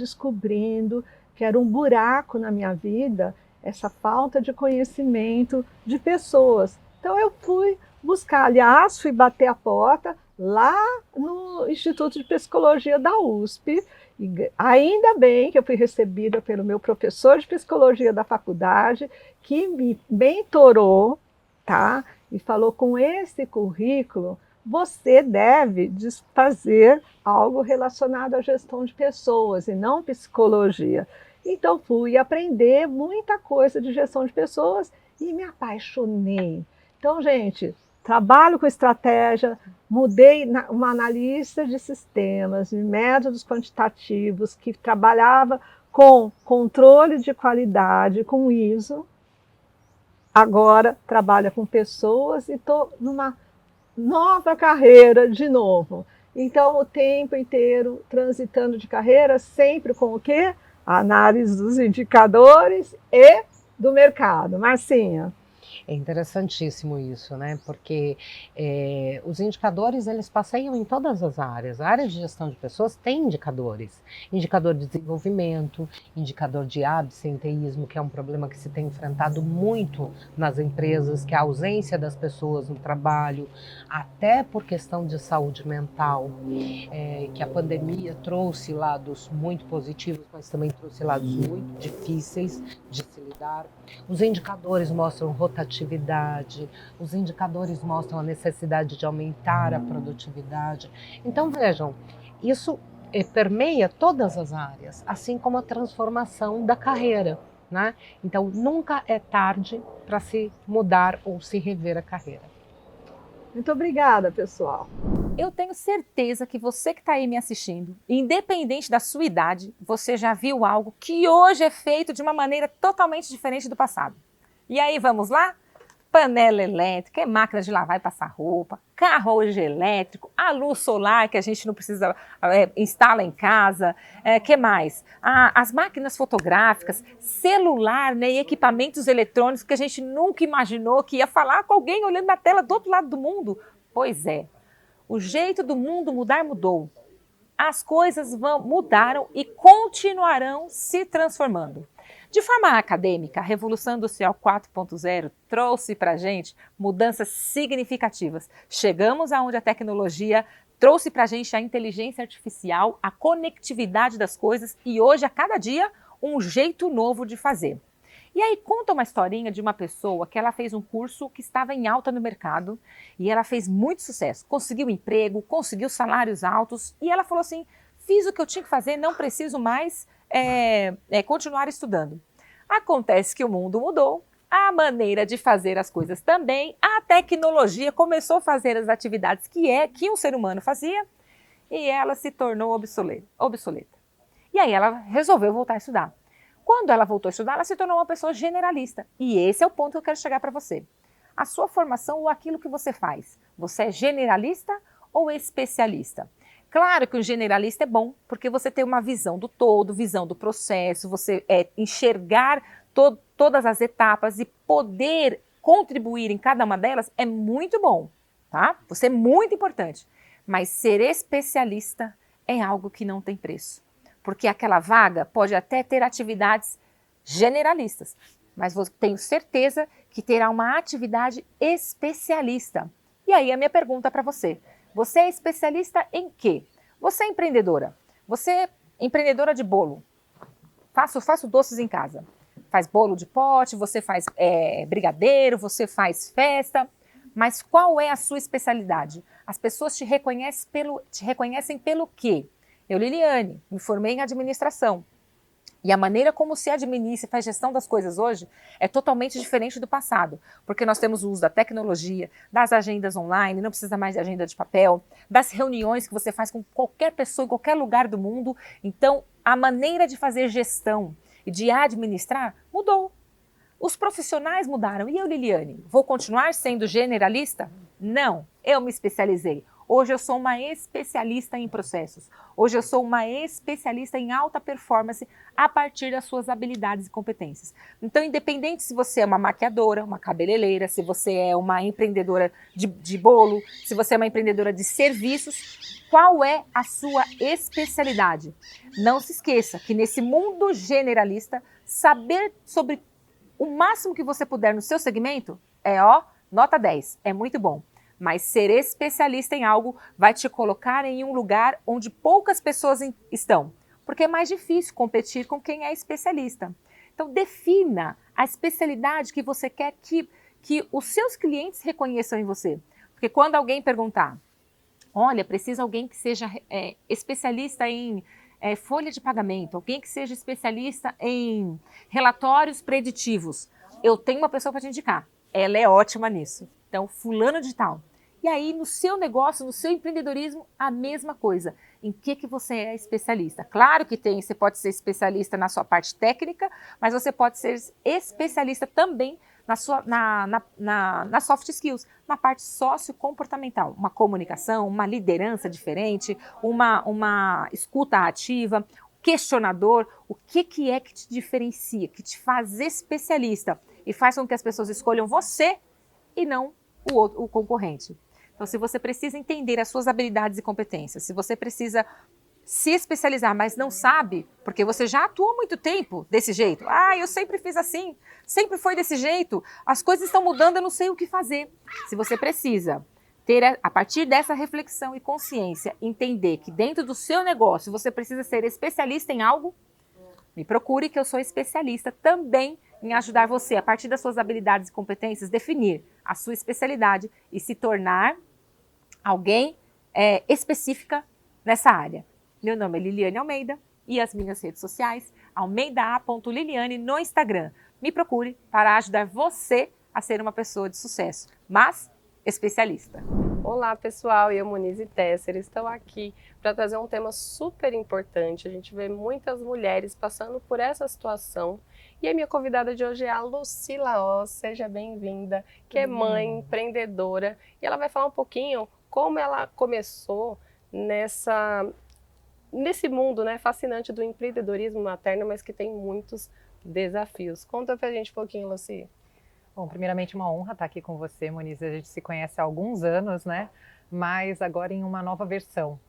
que era um buraco na minha vida, essa falta de conhecimento de pessoas. Então eu fui buscar, aliás, fui bater a porta lá no Instituto de Psicologia da USP, e ainda bem que eu fui recebida pelo meu professor de psicologia da faculdade, que me mentorou, tá? E falou: com esse currículo, você deve fazer algo relacionado à gestão de pessoas e não psicologia. Então fui aprender muita coisa de gestão de pessoas e me apaixonei. Então, gente, trabalho com estratégia, mudei uma analista de sistemas, de métodos quantitativos, que trabalhava com controle de qualidade, com ISO. Agora trabalho com pessoas e estou numa nova carreira de novo. Então, o tempo inteiro transitando de carreira, sempre com o quê? A análise dos indicadores e do mercado. Marcinha. É interessantíssimo isso, né? Porque os indicadores, eles passeiam em todas as áreas. A área de gestão de pessoas tem indicadores. Indicador de desenvolvimento, indicador de absenteísmo, que é um problema que se tem enfrentado muito nas empresas, que é a ausência das pessoas no trabalho, até por questão de saúde mental, que a pandemia trouxe lados muito positivos, mas também trouxe lados muito difíceis de se lidar. Os indicadores mostram rotatividade, os indicadores mostram a necessidade de aumentar a produtividade. Então, vejam, isso permeia todas as áreas, assim como a transformação da carreira, né? Então, nunca é tarde para se mudar ou se rever a carreira. Muito obrigada, pessoal. Eu tenho certeza que você que está aí me assistindo, independente da sua idade, você já viu algo que hoje é feito de uma maneira totalmente diferente do passado. E aí, vamos lá? Panela elétrica, máquina de lavar e passar roupa, carro hoje elétrico, a luz solar que a gente não precisa instala em casa, que mais? As máquinas fotográficas, celular, né, e equipamentos eletrônicos que a gente nunca imaginou que ia falar com alguém olhando na tela do outro lado do mundo. Pois é. O jeito do mundo mudar mudou. As coisas mudaram e continuarão se transformando. De forma acadêmica, a Revolução Industrial 4.0 trouxe para a gente mudanças significativas. Chegamos aonde a tecnologia trouxe para a gente a inteligência artificial, a conectividade das coisas e hoje, a cada dia, um jeito novo de fazer. E aí conta uma historinha de uma pessoa que ela fez um curso que estava em alta no mercado e ela fez muito sucesso, conseguiu emprego, conseguiu salários altos e ela falou assim, fiz o que eu tinha que fazer, não preciso mais continuar estudando. Acontece que o mundo mudou, a maneira de fazer as coisas também, a tecnologia começou a fazer as atividades que um ser humano fazia e ela se tornou obsoleta. E aí ela resolveu voltar a estudar. Quando ela voltou a estudar, ela se tornou uma pessoa generalista. E esse é o ponto que eu quero chegar para você. A sua formação ou aquilo que você faz, você é generalista ou especialista? Claro que o generalista é bom, porque você tem uma visão do todo, visão do processo, você enxergar todas as etapas e poder contribuir em cada uma delas é muito bom, tá? Você é muito importante. Mas ser especialista é algo que não tem preço. Porque aquela vaga pode até ter atividades generalistas, mas tenho certeza que terá uma atividade especialista. E aí a minha pergunta para você, você é especialista em quê? Você é empreendedora, você é empreendedora de bolo, faço doces em casa, faz bolo de pote, você faz brigadeiro, você faz festa, mas qual é a sua especialidade? As pessoas te reconhecem pelo quê? Eu, Liliane, me formei em administração e a maneira como se administra e faz gestão das coisas hoje é totalmente diferente do passado, porque nós temos o uso da tecnologia, das agendas online, não precisa mais de agenda de papel, das reuniões que você faz com qualquer pessoa em qualquer lugar do mundo. Então, a maneira de fazer gestão e de administrar mudou. Os profissionais mudaram. E eu, Liliane, vou continuar sendo generalista? Não, eu me especializei. Hoje eu sou uma especialista em processos. Hoje eu sou uma especialista em alta performance a partir das suas habilidades e competências. Então, independente se você é uma maquiadora, uma cabeleireira, se você é uma empreendedora de bolo, se você é uma empreendedora de serviços, qual é a sua especialidade? Não se esqueça que nesse mundo generalista, saber sobre o máximo que você puder no seu segmento é, nota 10, é muito bom. Mas ser especialista em algo vai te colocar em um lugar onde poucas pessoas estão, porque é mais difícil competir com quem é especialista. Então, defina a especialidade que você quer que os seus clientes reconheçam em você. Porque quando alguém perguntar, olha, precisa alguém que seja especialista em folha de pagamento, alguém que seja especialista em relatórios preditivos, eu tenho uma pessoa para te indicar. Ela é ótima nisso. Então, fulano de tal. E aí, no seu negócio, no seu empreendedorismo, a mesma coisa. Em que você é especialista? Claro que você pode ser especialista na sua parte técnica, mas você pode ser especialista também na soft skills, na parte sociocomportamental. Uma comunicação, uma liderança diferente, uma escuta ativa, questionador. O que é que te diferencia, que te faz especialista e faz com que as pessoas escolham você e não o concorrente. Então, se você precisa entender as suas habilidades e competências, se você precisa se especializar, mas não sabe, porque você já atua há muito tempo desse jeito. Eu sempre fiz assim, sempre foi desse jeito, as coisas estão mudando, eu não sei o que fazer. Se você precisa ter, a partir dessa reflexão e consciência, entender que dentro do seu negócio você precisa ser especialista em algo, me procure que eu sou especialista também em ajudar você, a partir das suas habilidades e competências, definir a sua especialidade e se tornar alguém específica nessa área. Meu nome é Liliane Almeida e as minhas redes sociais, almeida.liliane no Instagram. Me procure para ajudar você a ser uma pessoa de sucesso, mas especialista. Olá pessoal, eu, Monize Tesser, estou aqui para trazer um tema super importante. A gente vê muitas mulheres passando por essa situação e a minha convidada de hoje é a Lucila Oz, seja bem-vinda, que é mãe, empreendedora, e ela vai falar um pouquinho como ela começou nesse mundo, né, fascinante do empreendedorismo materno, mas que tem muitos desafios. Conta pra gente um pouquinho, Luci. Bom, primeiramente uma honra estar aqui com você, Monize. A gente se conhece há alguns anos, né? Mas agora em uma nova versão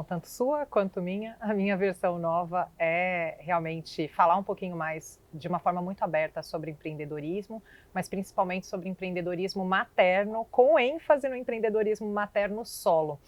tanto sua quanto minha. A minha versão nova é realmente falar um pouquinho mais, de uma forma muito aberta, sobre empreendedorismo, mas principalmente sobre empreendedorismo materno, com ênfase no empreendedorismo materno solo.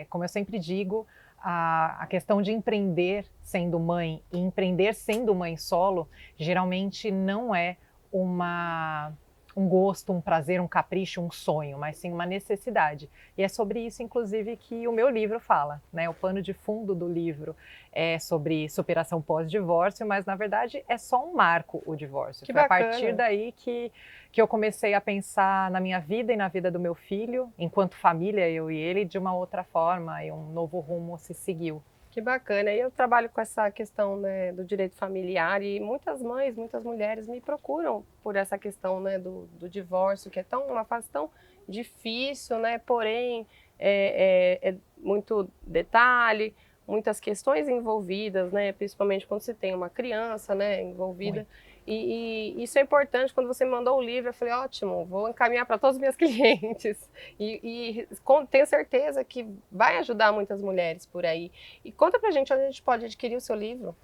Como eu sempre digo, a questão de empreender sendo mãe e empreender sendo mãe solo, geralmente não é um gosto, um prazer, um capricho, um sonho, mas sim uma necessidade. E é sobre isso, inclusive, que o meu livro fala, né? O pano de fundo do livro é sobre superação pós-divórcio, mas, na verdade, é só um marco o divórcio. Que Foi bacana. a partir daí que eu comecei a pensar na minha vida e na vida do meu filho, enquanto família, eu e ele, de uma outra forma, e um novo rumo se seguiu. Que bacana. E eu trabalho com essa questão, né, do direito familiar e muitas mães, muitas mulheres me procuram por essa questão, né, do divórcio, que é uma fase tão difícil, né, porém é muito detalhe, muitas questões envolvidas, né, principalmente quando você tem uma criança, né, envolvida. E isso é importante. Quando você me mandou o livro, eu falei, ótimo, vou encaminhar para todos os meus clientes. E tenho certeza que vai ajudar muitas mulheres por aí. E conta pra gente onde a gente pode adquirir o seu livro.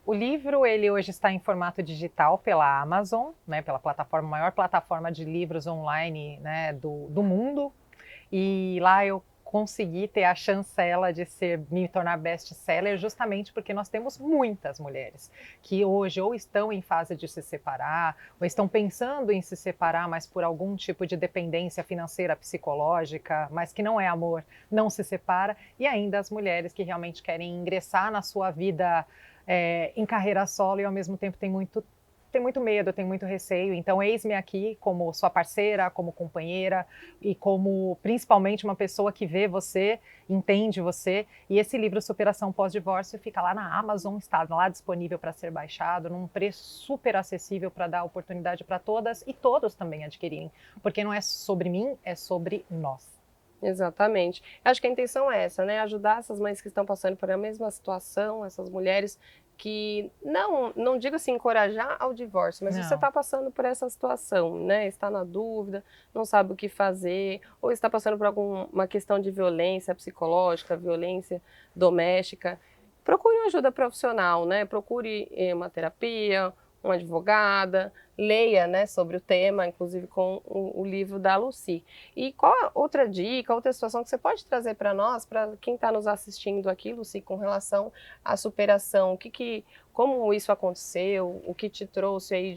O livro, ele hoje está em formato digital pela Amazon, né, pela maior plataforma de livros online, né, do mundo. E lá eu consegui ter a chancela de me tornar best-seller justamente porque nós temos muitas mulheres que hoje ou estão em fase de se separar, ou estão pensando em se separar, mas por algum tipo de dependência financeira, psicológica, mas que não é amor, não se separa, e ainda as mulheres que realmente querem ingressar na sua vida em carreira solo e ao mesmo tempo tem muito medo, tem muito receio. Então, eis-me aqui como sua parceira, como companheira e como, principalmente, uma pessoa que vê você, entende você. E esse livro, Superação Pós-Divórcio, fica lá na Amazon, está lá disponível para ser baixado, num preço super acessível para dar oportunidade para todas e todos também adquirirem. Porque não é sobre mim, é sobre nós. Exatamente. Acho que a intenção é essa, né? Ajudar essas mães que estão passando por a mesma situação, essas mulheres que, não digo assim, encorajar ao divórcio, mas você está passando por essa situação, né? Está na dúvida, não sabe o que fazer, ou está passando por alguma questão de violência psicológica, violência doméstica. Procure uma ajuda profissional, né? Procure uma terapia, uma advogada, leia, né, sobre o tema, inclusive com o livro da Lucy. E qual outra dica, outra situação que você pode trazer para nós, para quem está nos assistindo aqui, Lucy, com relação à superação? Como isso aconteceu? O que te trouxe aí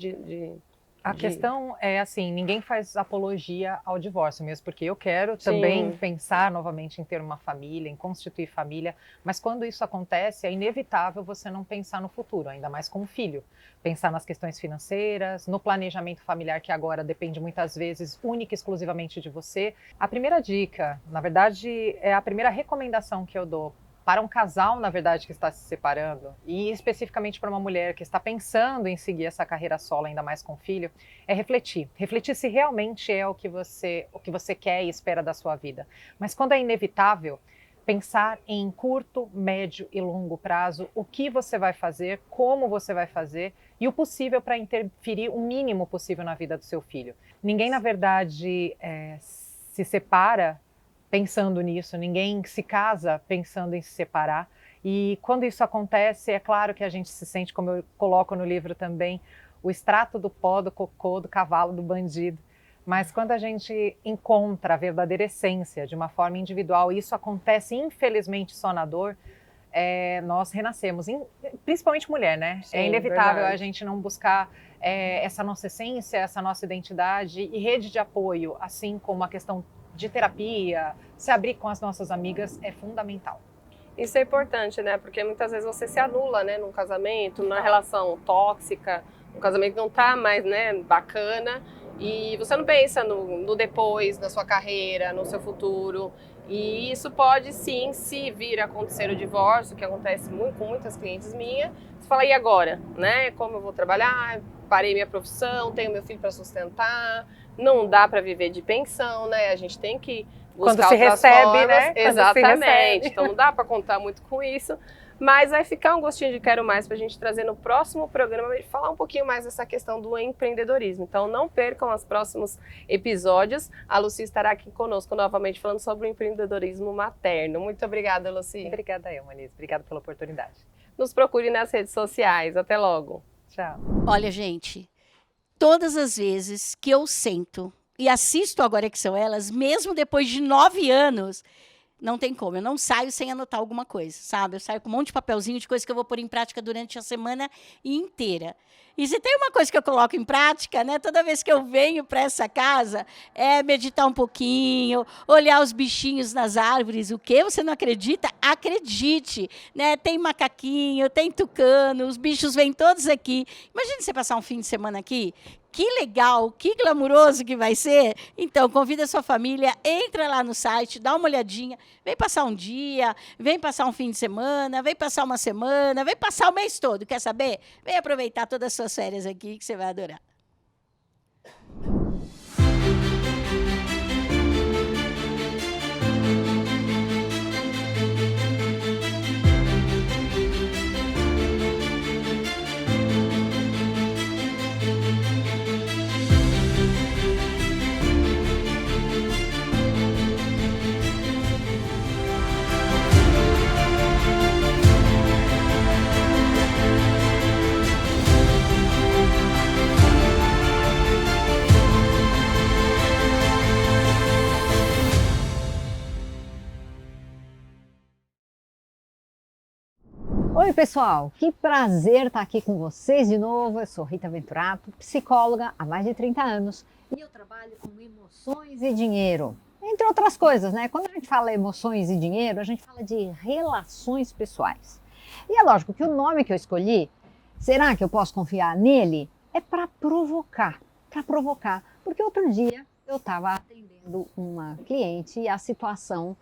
A questão é assim, ninguém faz apologia ao divórcio, mesmo porque eu quero também pensar novamente em ter uma família, em constituir família, mas quando isso acontece, é inevitável você não pensar no futuro, ainda mais com um filho. Pensar nas questões financeiras, no planejamento familiar, que agora depende muitas vezes única e exclusivamente de você. A primeira dica, na verdade, é a primeira recomendação que eu dou para um casal, na verdade, que está se separando, e especificamente para uma mulher que está pensando em seguir essa carreira solo, ainda mais com filho, é refletir. Refletir se realmente é o que você quer e espera da sua vida. Mas quando é inevitável, pensar em curto, médio e longo prazo, o que você vai fazer, como você vai fazer e o possível para interferir o mínimo possível na vida do seu filho. Ninguém, na verdade, se separa pensando nisso, ninguém se casa pensando em se separar. E quando isso acontece, é claro que a gente se sente, como eu coloco no livro também, o extrato do pó, do cocô, do cavalo, do bandido. Mas quando a gente encontra a verdadeira essência de uma forma individual, e isso acontece infelizmente só na dor, nós renascemos, principalmente mulher, né? Sim, é inevitável verdade. a gente não buscar essa nossa essência, essa nossa identidade e rede de apoio, assim como a questão de terapia, se abrir com as nossas amigas é fundamental. Isso é importante, né? Porque muitas vezes você se anula, né? Num casamento, numa relação tóxica, um casamento que não tá mais, né, bacana, e você não pensa no depois, na sua carreira, no seu futuro. E isso pode sim, se vir a acontecer o divórcio, que acontece muito com muitas clientes minhas, você fala, e agora? Né? Como eu vou trabalhar? Parei minha profissão, tenho meu filho para sustentar, não dá para viver de pensão, né? A gente tem que buscar quando se outras recebe, formas. né? Exatamente. Então não dá para contar muito com isso. Mas vai ficar um gostinho de quero mais para a gente trazer no próximo programa e falar um pouquinho mais dessa questão do empreendedorismo. Então não percam os próximos episódios. A Lucy estará aqui conosco novamente falando sobre o empreendedorismo materno. Muito obrigada, Lucy. Obrigada eu, Manise. Obrigada pela oportunidade. Nos procure nas redes sociais. Até logo. Tchau. Olha, gente, todas as vezes que eu sento e assisto Agora Que São Elas, mesmo depois de 9 anos, não tem como, eu não saio sem anotar alguma coisa, sabe? Eu saio com um monte de papelzinho de coisa que eu vou pôr em prática durante a semana inteira. E se tem uma coisa que eu coloco em prática, né, toda vez que eu venho para essa casa, é meditar um pouquinho, olhar os bichinhos nas árvores. O quê? Você não acredita? Acredite, né? Tem macaquinho, tem tucano, os bichos vêm todos aqui. Imagine você passar um fim de semana aqui. Que legal, que glamuroso que vai ser. Então, convida a sua família, entra lá no site, dá uma olhadinha, vem passar um dia, vem passar um fim de semana, vem passar uma semana, vem passar o mês todo, quer saber? Vem aproveitar todas as suas férias aqui que você vai adorar. Oi pessoal, que prazer estar aqui com vocês de novo. Eu sou Rita Venturato, psicóloga há mais de 30 anos e eu trabalho com emoções e dinheiro, entre outras coisas, né? Quando a gente fala emoções e dinheiro, a gente fala de relações pessoais. E é lógico que o nome que eu escolhi, será que eu posso confiar nele? É para provocar, porque outro dia eu estava atendendo uma cliente e a situação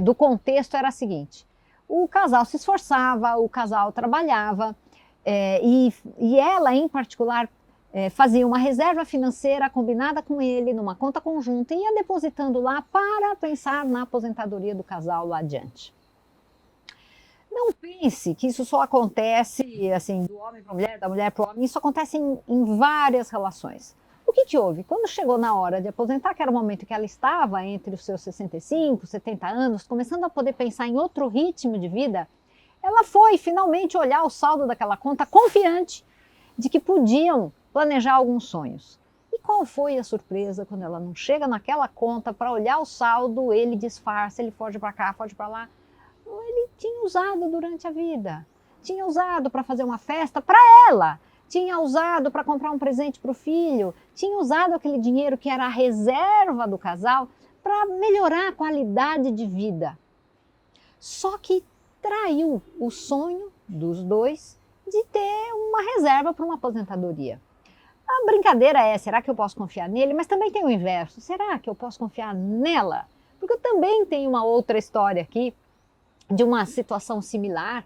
do contexto era a seguinte: o casal se esforçava, o casal trabalhava e ela, em particular, fazia uma reserva financeira combinada com ele, numa conta conjunta, e ia depositando lá para pensar na aposentadoria do casal lá adiante. Não pense que isso só acontece assim, do homem para a mulher, da mulher para o homem, isso acontece em várias relações. O que houve? Quando chegou na hora de aposentar, que era o momento que ela estava entre os seus 65, 70 anos, começando a poder pensar em outro ritmo de vida, ela foi finalmente olhar o saldo daquela conta confiante de que podiam planejar alguns sonhos. E qual foi a surpresa quando ela não chega naquela conta para olhar o saldo, ele disfarça, ele foge para cá, foge para lá. Ele tinha usado durante a vida, tinha usado para fazer uma festa para ela, tinha usado para comprar um presente para o filho, tinha usado aquele dinheiro que era a reserva do casal para melhorar a qualidade de vida. Só que traiu o sonho dos dois de ter uma reserva para uma aposentadoria. A brincadeira é, será que eu posso confiar nele? Mas também tem o inverso, será que eu posso confiar nela? Porque eu também tenho uma outra história aqui, de uma situação similar,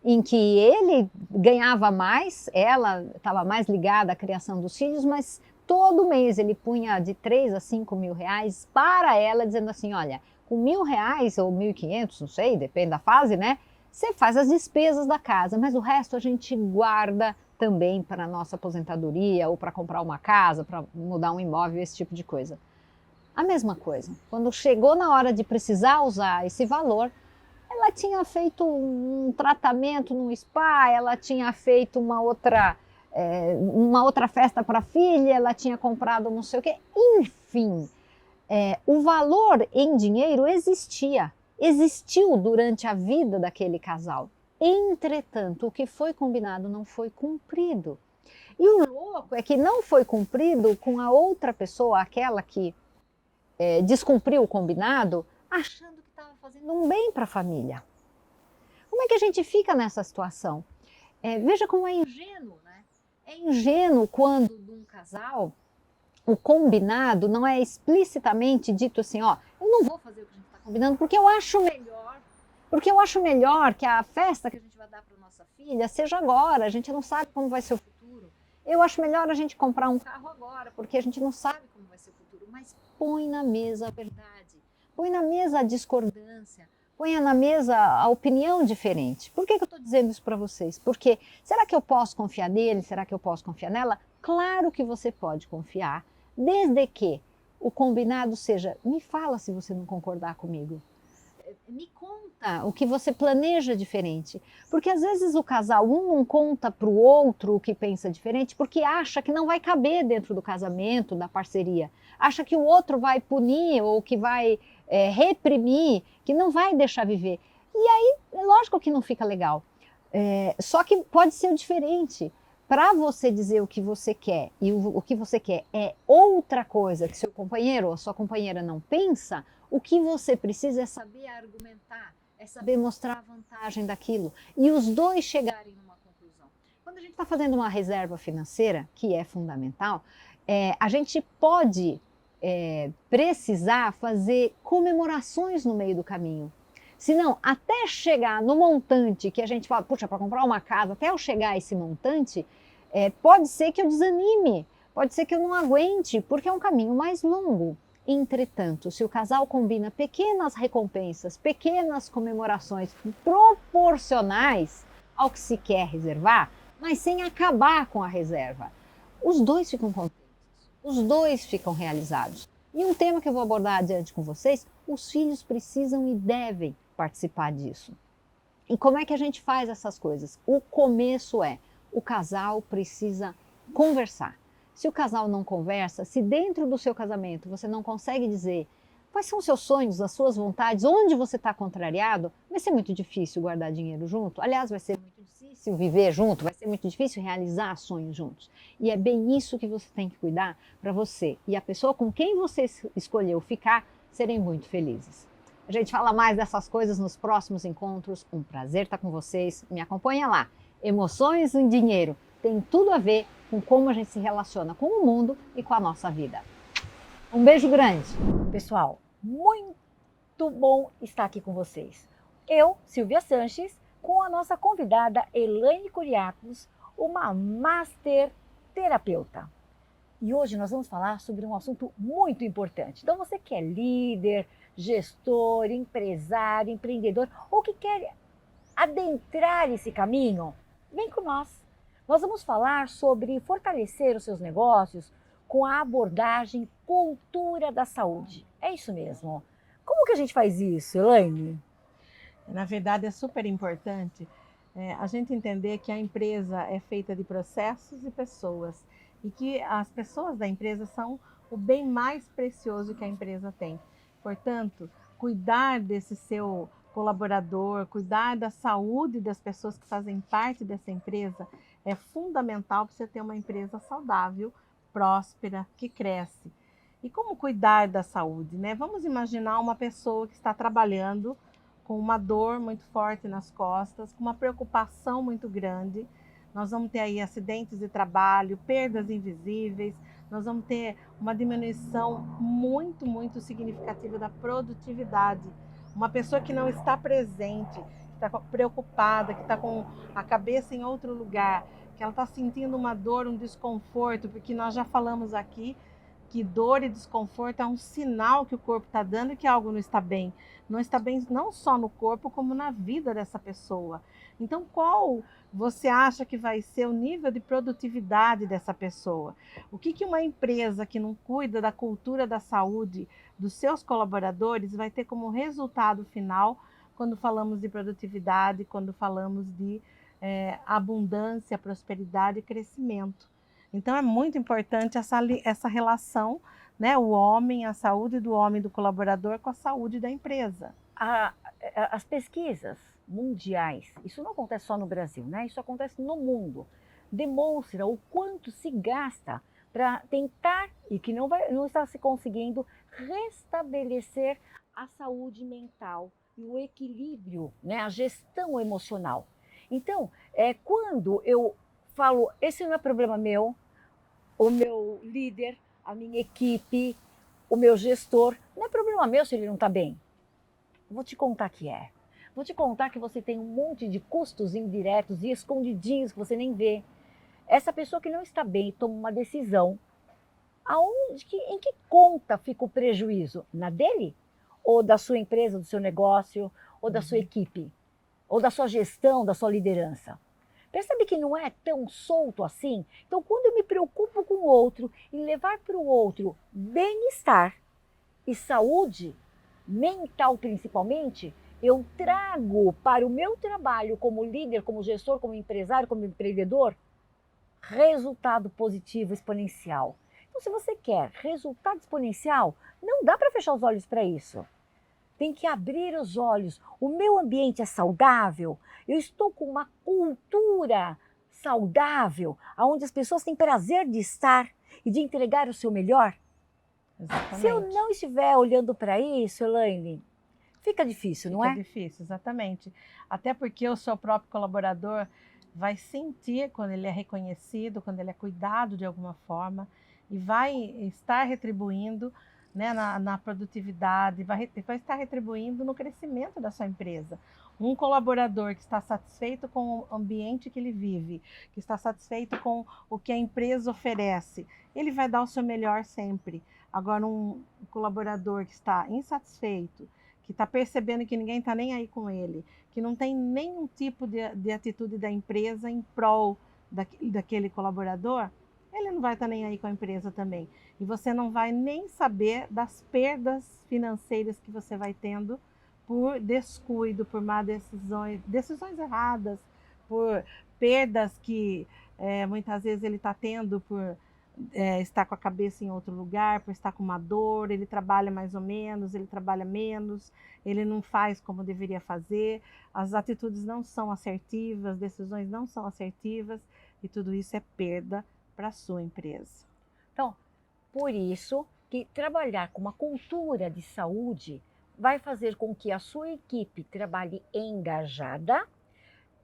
em que ele ganhava mais, ela estava mais ligada à criação dos filhos, mas todo mês ele punha de 3 a 5 mil reais para ela, dizendo assim, olha, com R$1.000 ou 1.500, não sei, depende da fase, né? Você faz as despesas da casa, mas o resto a gente guarda também para a nossa aposentadoria ou para comprar uma casa, para mudar um imóvel, esse tipo de coisa. A mesma coisa, quando chegou na hora de precisar usar esse valor, ela tinha feito um tratamento no spa, ela tinha feito uma outra festa para a filha, ela tinha comprado não sei o quê, enfim. O valor em dinheiro existiu durante a vida daquele casal. Entretanto, o que foi combinado não foi cumprido. E o louco é que não foi cumprido com a outra pessoa, aquela que descumpriu o combinado, achando que estava fazendo um bem para a família. Como é que a gente fica nessa situação? Veja como é ingênuo, né? É ingênuo quando de um casal o combinado não é explicitamente dito assim, ó, eu não vou fazer o que a gente está combinando porque eu acho melhor que a festa que a gente vai dar para nossa filha seja agora, a gente não sabe como vai ser o futuro. Eu acho melhor a gente comprar um carro agora, porque a gente não sabe como vai ser o futuro, mas põe na mesa a verdade, põe na mesa a discordância, põe na mesa a opinião diferente. Por que eu estou dizendo isso para vocês? Porque será que eu posso confiar nele? Será que eu posso confiar nela? Claro que você pode confiar, desde que o combinado seja, me fala se você não concordar comigo. Me conta o que você planeja diferente. Porque às vezes o casal, um não conta para o outro o que pensa diferente, porque acha que não vai caber dentro do casamento, da parceria. Acha que o outro vai punir ou que vai reprimir, que não vai deixar viver. E aí, lógico que não fica legal. Só que pode ser diferente. Para você dizer o que você quer e o que você quer é outra coisa que seu companheiro ou sua companheira não pensa, o que você precisa é saber argumentar, é saber mostrar a vantagem daquilo e os dois chegarem numa conclusão. Quando a gente está fazendo uma reserva financeira, que é fundamental, a gente pode precisar fazer comemorações no meio do caminho. Senão, até chegar no montante que a gente fala, puxa, para comprar uma casa, até eu chegar a esse montante, pode ser que eu desanime, pode ser que eu não aguente, porque é um caminho mais longo. Entretanto, se o casal combina pequenas recompensas, pequenas comemorações proporcionais ao que se quer reservar, mas sem acabar com a reserva, os dois ficam contentes, os dois ficam realizados. E um tema que eu vou abordar adiante com vocês, os filhos precisam e devem participar disso. E como é que a gente faz essas coisas? O começo o casal precisa conversar. Se o casal não conversa, se dentro do seu casamento você não consegue dizer quais são os seus sonhos, as suas vontades, onde você está contrariado, vai ser muito difícil guardar dinheiro junto. Aliás, vai ser muito difícil viver junto, vai ser muito difícil realizar sonhos juntos. E é bem isso que você tem que cuidar para você e a pessoa com quem você escolheu ficar serem muito felizes. A gente fala mais dessas coisas nos próximos encontros. Um prazer estar com vocês. Me acompanha lá. Emoções em dinheiro tem tudo a ver com como a gente se relaciona com o mundo e com a nossa vida. Um beijo grande. Pessoal, muito bom estar aqui com vocês. Eu, Silvia Sanches, com a nossa convidada Elaine Kuriakos, uma Master crioterapeuta. E hoje nós vamos falar sobre um assunto muito importante. Então você que é líder, gestor, empresário, empreendedor ou que quer adentrar esse caminho, vem com nós. Nós vamos falar sobre fortalecer os seus negócios com a abordagem cultura da saúde. É isso mesmo. Como que a gente faz isso, Elaine? Na verdade, é super importante a gente entender que a empresa é feita de processos e pessoas e que as pessoas da empresa são o bem mais precioso que a empresa tem. Portanto, cuidar desse seu colaborador, cuidar da saúde das pessoas que fazem parte dessa empresa é fundamental para você ter uma empresa saudável, próspera, que cresce. E como cuidar da saúde, né? Vamos imaginar uma pessoa que está trabalhando com uma dor muito forte nas costas, com uma preocupação muito grande. Nós vamos ter aí acidentes de trabalho, perdas invisíveis, nós vamos ter uma diminuição muito significativa da produtividade. Uma pessoa que não está presente, que está preocupada, que está com a cabeça em outro lugar, que ela está sentindo uma dor, um desconforto, porque nós já falamos aqui que dor e desconforto é um sinal que o corpo está dando que algo não está bem. Não está bem não só no corpo, como na vida dessa pessoa. Então, qual você acha que vai ser o nível de produtividade dessa pessoa? O que uma empresa que não cuida da cultura da saúde dos seus colaboradores vai ter como resultado final quando falamos de produtividade, quando falamos de abundância, prosperidade e crescimento? Então é muito importante essa relação, né? O homem, a saúde do homem, do colaborador com a saúde da empresa. As pesquisas mundiais, isso não acontece só no Brasil, né? Isso acontece no mundo, demonstra o quanto se gasta para tentar, e que não está se conseguindo, restabelecer a saúde mental e o equilíbrio, né? A gestão emocional. Então, quando eu falo, esse não é problema meu, o meu líder, a minha equipe, o meu gestor, não é problema meu se ele não está bem. Vou te contar que é. Vou te contar que você tem um monte de custos indiretos e escondidinhos que você nem vê. Essa pessoa que não está bem toma uma decisão. Em que conta fica o prejuízo? Na dele? Ou da sua empresa, do seu negócio, ou da sua equipe? Ou da sua gestão, da sua liderança? Percebe que não é tão solto assim? Então, quando eu me preocupo com o outro e levar para o outro bem-estar e saúde mental principalmente, eu trago para o meu trabalho como líder, como gestor, como empresário, como empreendedor, resultado positivo exponencial. Então, se você quer resultado exponencial, não dá para fechar os olhos para isso. Tem que abrir os olhos. O meu ambiente é saudável. Eu estou com uma cultura saudável, onde as pessoas têm prazer de estar e de entregar o seu melhor. Exatamente. Se eu não estiver olhando para isso, Elaine, fica difícil, não é? Fica difícil, exatamente. Até porque o seu próprio colaborador vai sentir quando ele é reconhecido, quando ele é cuidado de alguma forma e vai estar retribuindo, né, na produtividade, vai estar retribuindo no crescimento da sua empresa. Um colaborador que está satisfeito com o ambiente que ele vive, que está satisfeito com o que a empresa oferece, ele vai dar o seu melhor sempre. Agora, um colaborador que está insatisfeito, que está percebendo que ninguém está nem aí com ele, que não tem nenhum tipo de atitude da empresa em prol daquele colaborador, ele não vai estar nem aí com a empresa também. E você não vai nem saber das perdas financeiras que você vai tendo por descuido, por má decisões erradas, por perdas que muitas vezes ele está tendo por estar com a cabeça em outro lugar, por estar com uma dor, ele trabalha mais ou menos, ele trabalha menos, ele não faz como deveria fazer, as atitudes não são assertivas, as decisões não são assertivas e tudo isso é perda para a sua empresa. Então, por isso que trabalhar com uma cultura de saúde vai fazer com que a sua equipe trabalhe engajada,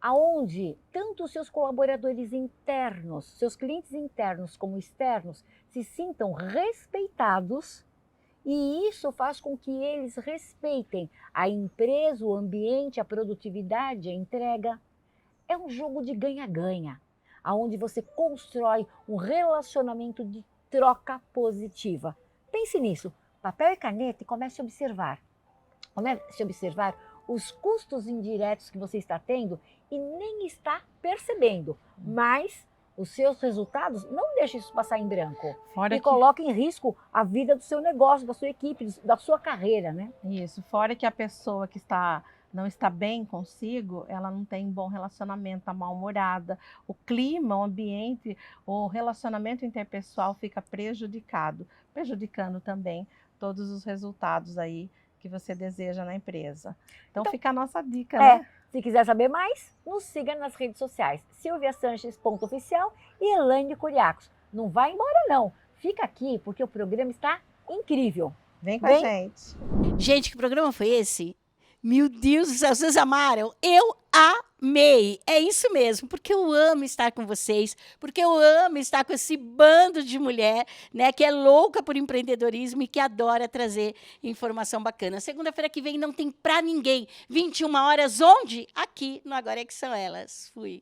aonde tanto os seus colaboradores internos, seus clientes internos como externos, se sintam respeitados, e isso faz com que eles respeitem a empresa, o ambiente, a produtividade, a entrega. É um jogo de ganha-ganha. onde você constrói um relacionamento de troca positiva. Pense nisso, papel e caneta, e comece a observar. Comece a observar os custos indiretos que você está tendo e nem está percebendo, mas os seus resultados, não deixe isso passar em branco. Fora e que- coloque em risco a vida do seu negócio, da sua equipe, da sua carreira, né? Isso, fora que a pessoa que não está bem consigo, ela não tem bom relacionamento, está mal-humorada, o clima, o ambiente, o relacionamento interpessoal fica prejudicando também todos os resultados aí que você deseja na empresa. Então fica a nossa dica, né? Se quiser saber mais, nos siga nas redes sociais, silviasanches.oficial e Elaine Curiacos. Não vai embora não, fica aqui porque o programa está incrível. Vem com a gente. Gente, que programa foi esse? Meu Deus do céu, vocês amaram? Eu amei! É isso mesmo, porque eu amo estar com vocês, porque eu amo estar com esse bando de mulher, né, que é louca por empreendedorismo e que adora trazer informação bacana. Segunda-feira que vem não tem pra ninguém. 21 horas, onde? Aqui no Agora é que São Elas. Fui.